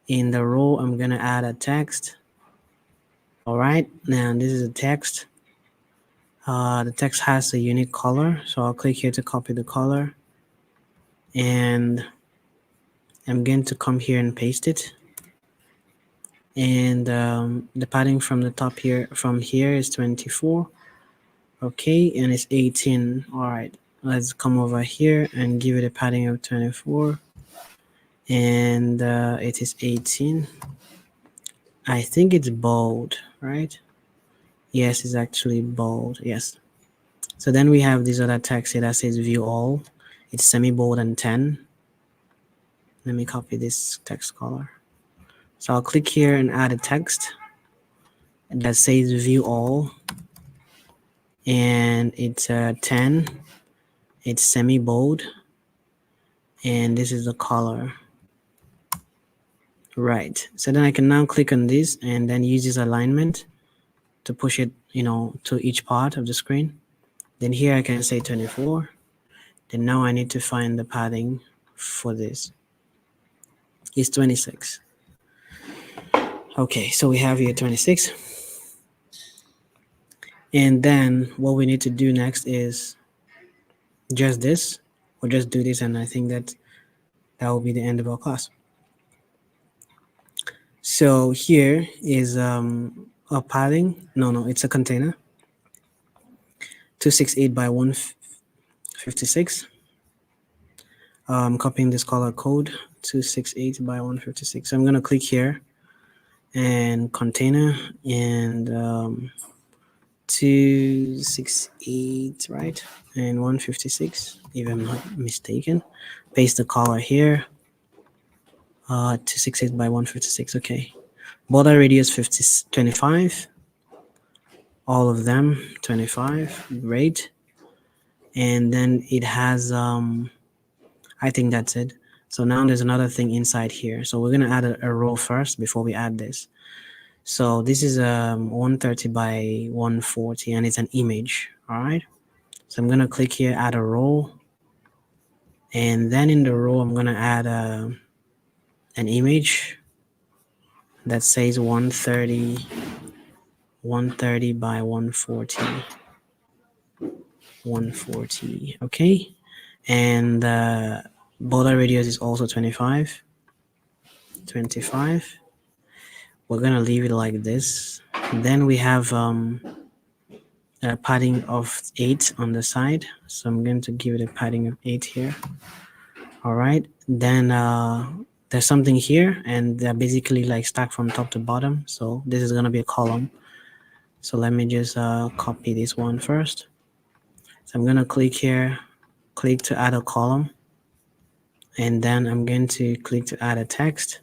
In the row, I'm gonna add a text. All right, now this is a text. The text has a unique color, so I'll click here to copy the color, and I'm going to come here and paste it. And the padding from the top here, from here, is 24. Okay, and it's 18. All right, let's come over here and give it a padding of 24, and it is 18. I think it's bold, right? Yes, it's actually bold. Yes. So then we have this other text here that says view all. It's semi-bold and 10. Let me copy this text color. So I'll click here and add a text that says view all, and it's 10. It's semi-bold, and this is the color. Right. So then I can now click on this and then use this alignment to push it, to each part of the screen. Then here I can say 24. Then now I need to find the padding for this. It's 26. Okay, so we have here 26. And then what we need to do next is just this, or just do this, and I think that will be the end of our class. So here is a padding. No, it's a container. 268 by 156. I'm copying this color code, 268 by 156. So I'm gonna click here and container, and 268, right, and 156, if I'm not mistaken. Paste the color here. 268 by 156. Okay, border radius 25. all of them 25. Great. And then it has I think that's it. So now there's another thing inside here. So we're gonna add a row first before we add this. So this is 130 by 140 and it's an image. All right. So I'm gonna click here, add a row, and then in the row I'm gonna add an image that says 130 by 140. 140. Okay. And border radius is also 25. We're gonna leave it like this. Then we have a padding of 8 on the side, so I'm going to give it a padding of 8 here. All right, then there's something here, and they're basically like stacked from top to bottom, so this is gonna be a column. So let me just copy this one first. So I'm gonna click here, click to add a column, and then I'm going to click to add a text,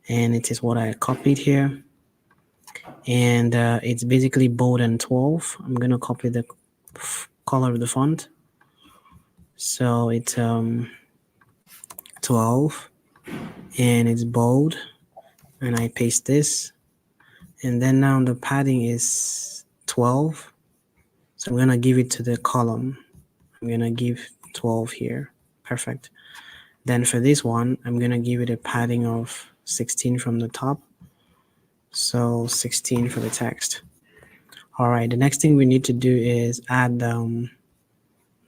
and it is what I copied here. And it's basically bold and 12. I'm gonna copy the color of the font, so it's 12 and it's bold, and I paste this, and then now the padding is 12, so I'm gonna give it to the column. I'm gonna give 12 here. Perfect. Then for this one I'm gonna give it a padding of 16 from the top, so 16 for the text. All right, the next thing we need to do is add the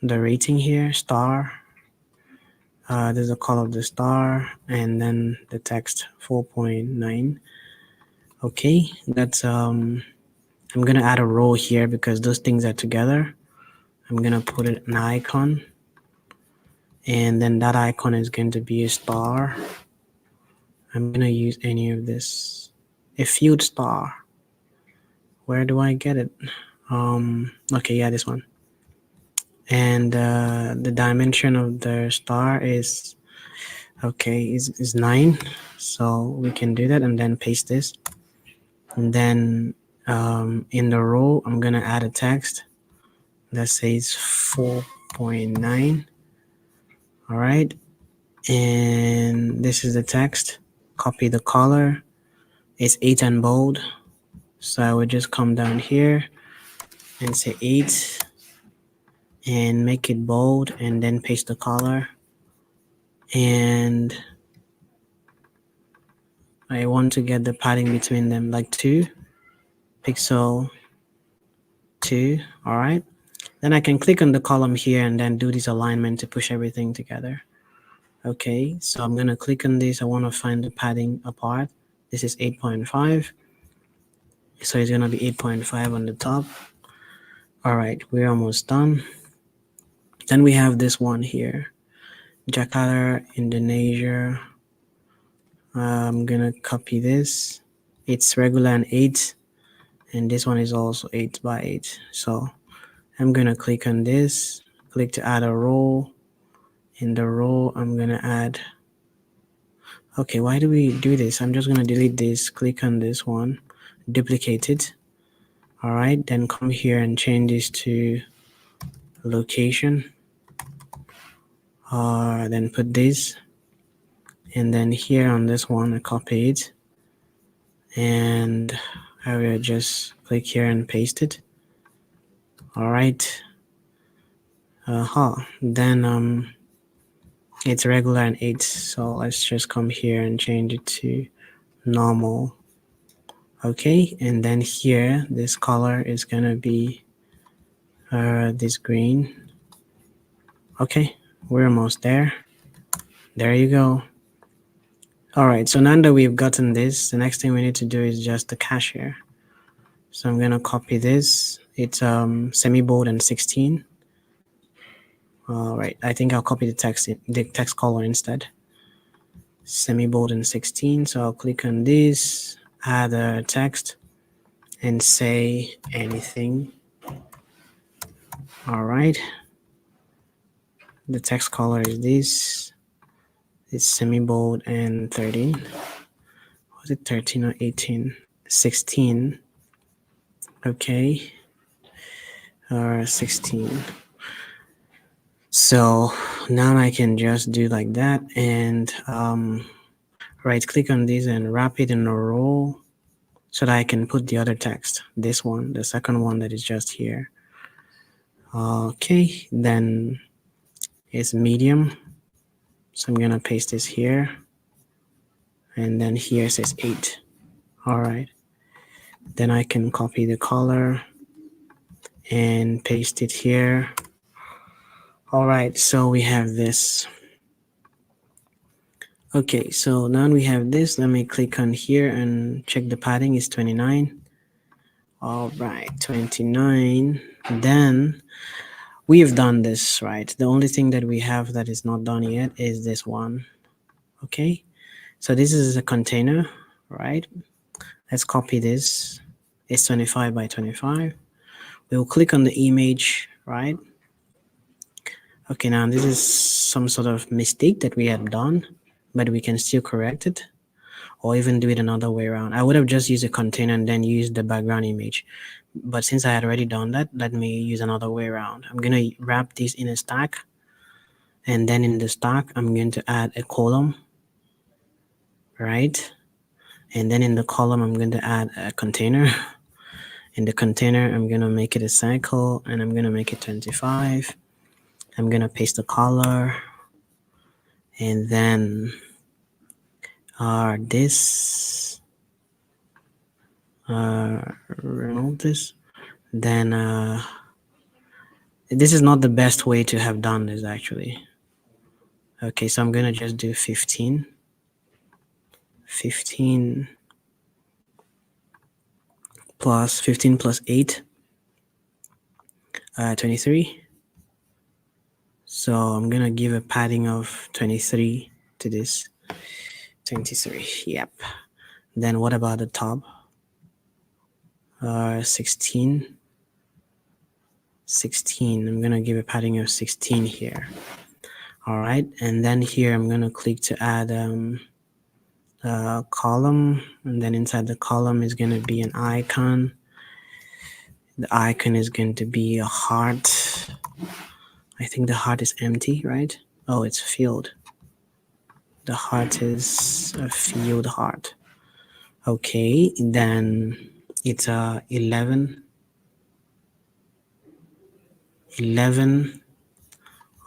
rating here, star. There's a color of the star, and then the text 4.9. Okay, that's I'm gonna add a row here because those things are together. I'm gonna put it an icon, and then that icon is going to be a star. I'm gonna use any of this, a field star. Where do I get it? Okay, yeah, this one. And the dimension of the star is okay, is 9, so we can do that, and then paste this. And then in the row I'm gonna add a text that says 4.9. all right, and this is the text. Copy the color, it's 8 and bold, so I would just come down here and say 8 and make it bold, and then paste the color. And I want to get the padding between them like 2 pixel 2. All right, then I can click on the column here and then do this alignment to push everything together. Okay, so I'm gonna click on this. I want to find the padding apart. This is 8.5, so it's gonna be 8.5 on the top. All right, we're almost done. Then we have this one here, Jakarta, Indonesia. I'm gonna copy this. It's regular and 8, and this one is also 8 by 8. So I'm gonna click on this, click to add a row. In the row I'm gonna add, okay, why do we do this? I'm just gonna delete this, click on this one, duplicate it. All right, then come here and change this to location, then put this, and then here on this one I copy it, and I will just click here and paste it. All right, then it's regular and 8, so let's just come here and change it to normal. Okay, and then here this color is gonna be this green. Okay, we're almost there. There you go. All right, so now that we've gotten this, the next thing we need to do is just the cashier. So I'm gonna copy this. It's semi-bold and 16. All right, I think I'll copy the text color instead. Semi-bold and 16. So I'll click on this, add a text, and say anything. All right. The text color is this. It's semi-bold and 13. Was it 13 or 18? 16. Okay. 16. So now I can just do like that and right click on this and wrap it in a row so that I can put the other text. This one, the second one that is just here. Okay, then it's medium. So I'm gonna paste this here. And then here says 8. All right. Then I can copy the color and paste it here. All right, so we have this. Okay, so now we have this. Let me click on here and check the padding is 29. All right, 29. Then we have done this, right? The only thing that we have that is not done yet is this one. Okay, so this is a container, right? Let's copy this. It's 25 by 25. We'll click on the image, right? Okay, now this is some sort of mistake that we have done, but we can still correct it or even do it another way around. I would have just used a container and then used the background image. But since I had already done that, let me use another way around. I'm going to wrap this in a stack. And then in the stack, I'm going to add a column, right? And then in the column, I'm going to add a container. In the container, I'm going to make it a cycle and I'm going to make it 25. I'm going to paste the color. And then this, remove this. Then this is not the best way to have done this actually. Okay, so I'm going to just do 15. 15 plus 15 plus 8, 23. So I'm going to give a padding of 23 to this. 23, yep. Then what about the top? 16. 16, I'm going to give a padding of 16 here. All right, and then here I'm going to click to add a column, and then inside the column is going to be an icon. The icon is going to be a heart. I think the heart is empty, right? Oh, it's filled. The heart is a filled heart. Okay, then it's 11. 11.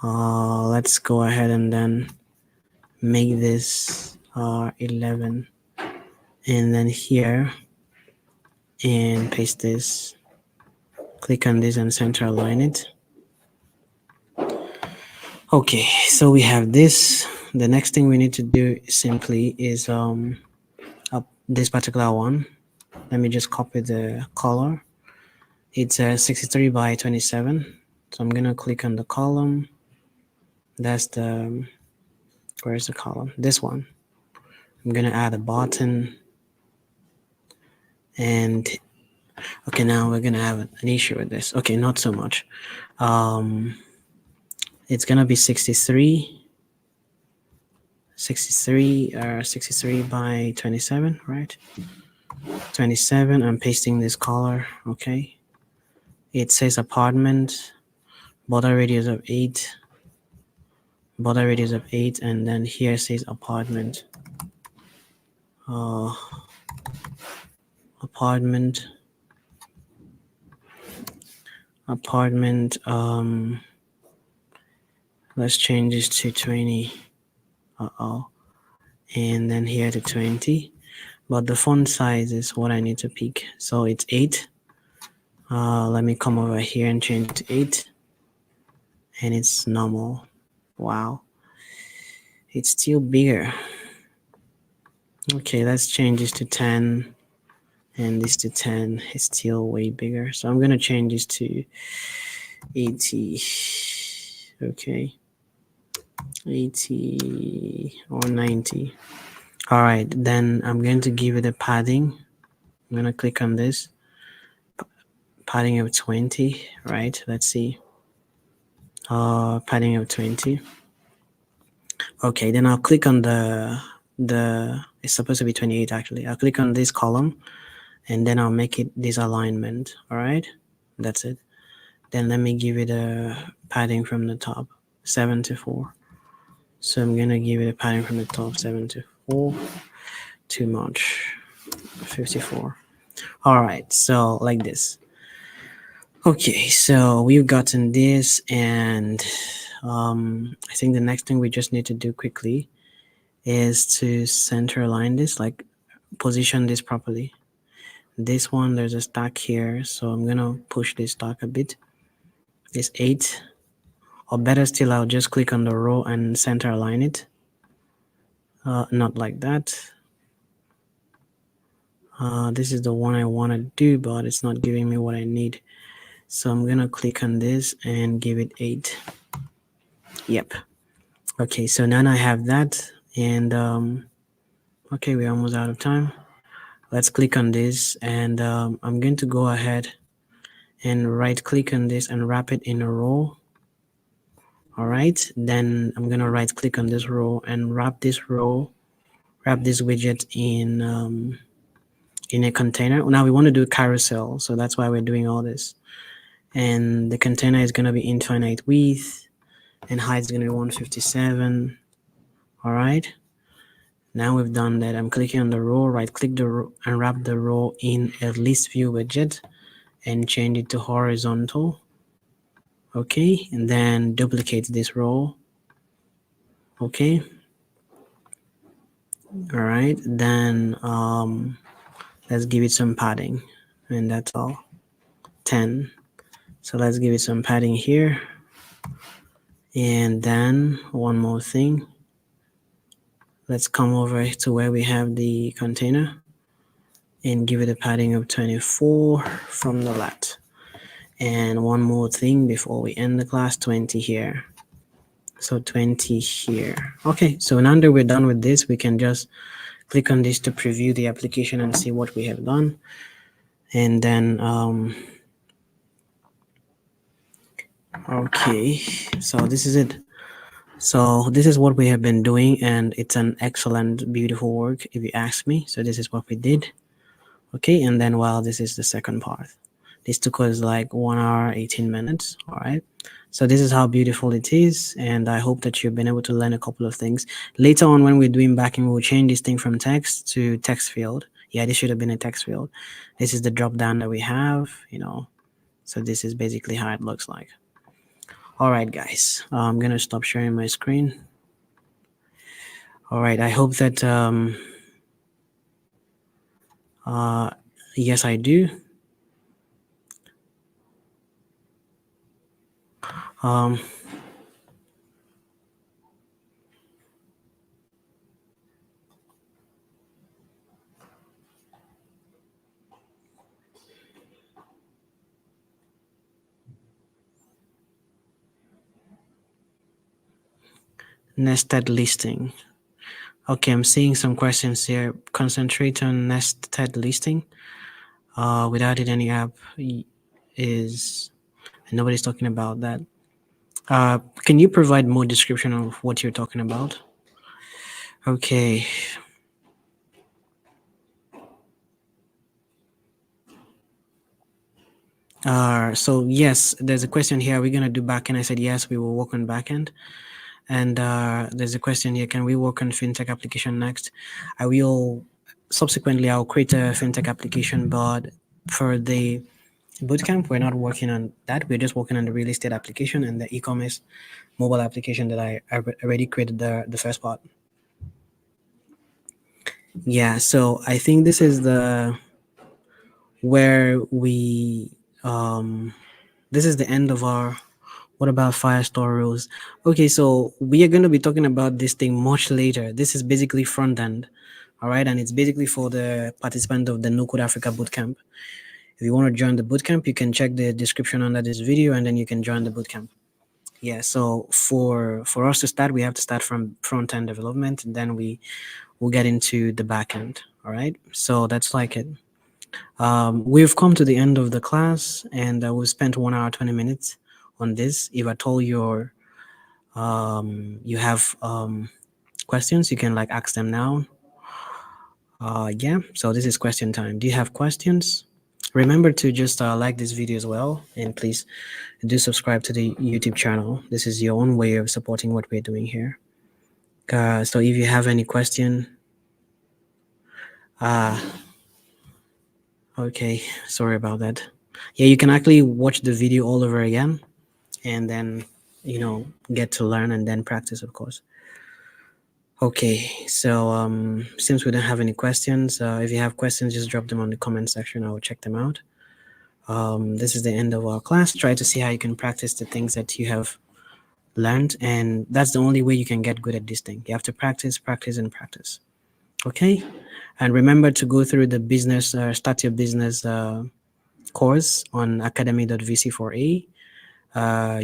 Let's go ahead and then make this 11. And then here, and paste this. Click on this and center align it. Okay, so we have this. The next thing we need to do simply is this particular one. Let me just copy the color. It's 63 by 27. So I'm gonna click on the column. That's the, where's the column? This one. I'm gonna add a button. And okay, now we're gonna have an issue with this. Okay, not so much. It's gonna be 63 by 27, right? 27, I'm pasting this color, okay? It says apartment, border radius of 8, border radius of 8, and then here says apartment. Apartment, let's change this to 20. And then here to 20. But the font size is what I need to pick. So it's 8. Let me come over here and change it to 8. And it's normal. Wow. It's still bigger. Okay, let's change this to 10. And this to 10. It's still way bigger. So I'm going to change this to 80. Okay. 80 or 90. All right, then I'm going to give it a padding. I'm going to click on this. Padding of 20, right? Let's see. Padding of 20. Okay, then I'll click on the it's supposed to be 28 actually. I'll click on this column and then I'll make it this alignment. All right, that's it. Then let me give it a padding from the top, 74. So I'm gonna give it a padding from the top, 74. Too much, 54. All right, so like this. Okay, so we've gotten this, and I think the next thing we just need to do quickly is to center align this, like position this properly. This one, there's a stack here, so I'm gonna push this stack a bit. It's 8, or better still, I'll just click on the row and center align it. Not like that. This is the one I want to do, but it's not giving me what I need. So I'm gonna click on this and give it 8. Yep. Okay, so now I have that, and okay, we're almost out of time. Let's click on this, and I'm going to go ahead and right click on this and wrap it in a row. All right, then I'm gonna right click on this row and wrap this widget in a container. Now we want to do carousel, so that's why we're doing all this. And the container is gonna be infinite width, and height is gonna be 157. All right, now we've done that. I'm clicking on the row, right click the row and wrap the row in a list view widget and change it to horizontal. Okay, and then duplicate this row. Okay, all right, then let's give it some padding, and that's all. 10. So let's give it some padding here, and then one more thing. Let's come over to where we have the container and give it a padding of 24 from the left. And one more thing before we end the class, 20 here. So 20 here. Okay, so now that we're done with this, we can just click on this to preview the application and see what we have done. And then, okay, so this is it. So this is what we have been doing, and it's an excellent, beautiful work, if you ask me. So this is what we did. Okay, and then this is the second part. This took us like 1 hour, 18 minutes. All right. So this is how beautiful it is, and I hope that you've been able to learn a couple of things. Later on, when we're doing backing, we'll change this thing from text to text field. Yeah, this should have been a text field. This is the drop down that we have, So this is basically how it looks like. All right, guys, I'm going to stop sharing my screen. All right, I hope that, yes, I do. Nested listing. Okay, I'm seeing some questions here. Concentrate on nested listing. Without it, any app is, and nobody's talking about that. Can you provide more description of what you're talking about? Okay. So yes, there's a question here. Are we gonna do backend? I said yes, we will work on backend. And there's a question here. Can we work on fintech application next? I will subsequently. I'll create a fintech application, but for the bootcamp, we're not working on that. We're just working on the real estate application and the e-commerce mobile application that I already created the first part. Yeah, so I think this is where we this is the end of our what about Firestore rules. Okay, so we are going to be talking about this thing much later. This is basically front end, all right, and it's basically for the participant of the Nocode Africa bootcamp. If you want to join the bootcamp, you can check the description under this video, and then you can join the bootcamp. Yeah, so for us to start, we have to start from front end development, and then we'll get into the back end. All right, so that's like it. We've come to the end of the class, and we've spent 1 hour 20 minutes on this. If at all you have questions, you can like ask them now. Yeah, so this is question time. Do you have questions? Remember to just like this video as well, and please do subscribe to the YouTube channel. This is your own way of supporting what we're doing here. So if you have any question, uh, okay, sorry about that. Yeah, you can actually watch the video all over again, and then get to learn and then practice, of course. Okay, so since we don't have any questions, if you have questions, just drop them on the comment section. I will check them out. This is the end of our class. Try to see how you can practice the things that you have learned, and that's the only way you can get good at this thing. You have to practice, practice, and practice. Okay, and remember to go through the business start your business course on academy.vc4a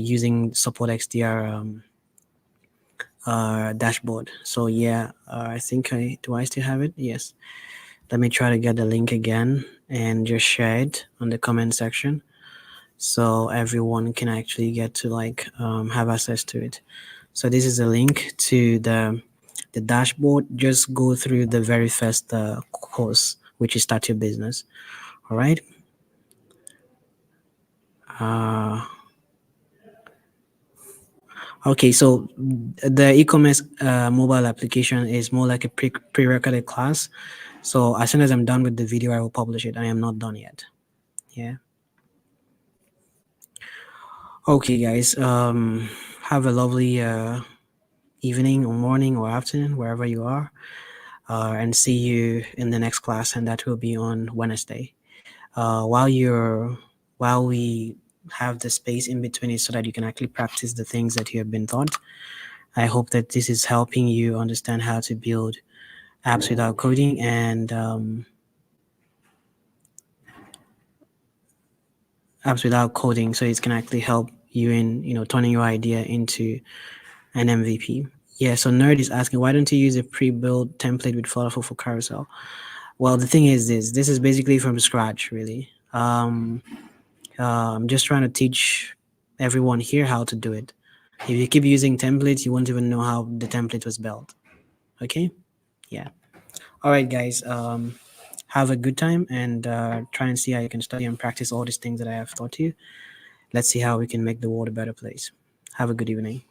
using SupportXDR dashboard. So yeah, I think do I still have it? Yes. Let me try to get the link again and just share it on the comment section so everyone can actually get to have access to it. So this is a link to the dashboard. Just go through the very first course, which is Start Your Business. All right. Okay, so the e-commerce mobile application is more like a pre-recorded class. So as soon as I'm done with the video, I will publish it. I am not done yet. Yeah. Okay, guys. Have a lovely evening or morning or afternoon, wherever you are. And see you in the next class, and that will be on Wednesday. While we have the space in between it so that you can actually practice the things that you have been taught. I hope that this is helping you understand how to build apps without coding and apps without coding, so it can actually help you in turning your idea into an MVP. Yeah, so Nerd is asking, why don't you use a pre-built template with FlutterFlow for Carousel? Well, the thing is this is basically from scratch, really. I'm just trying to teach everyone here how to do it. If you keep using templates, you won't even know how the template was built. Okay? Yeah. All right, guys. Have a good time and try and see how you can study and practice all these things that I have taught you. Let's see how we can make the world a better place. Have a good evening.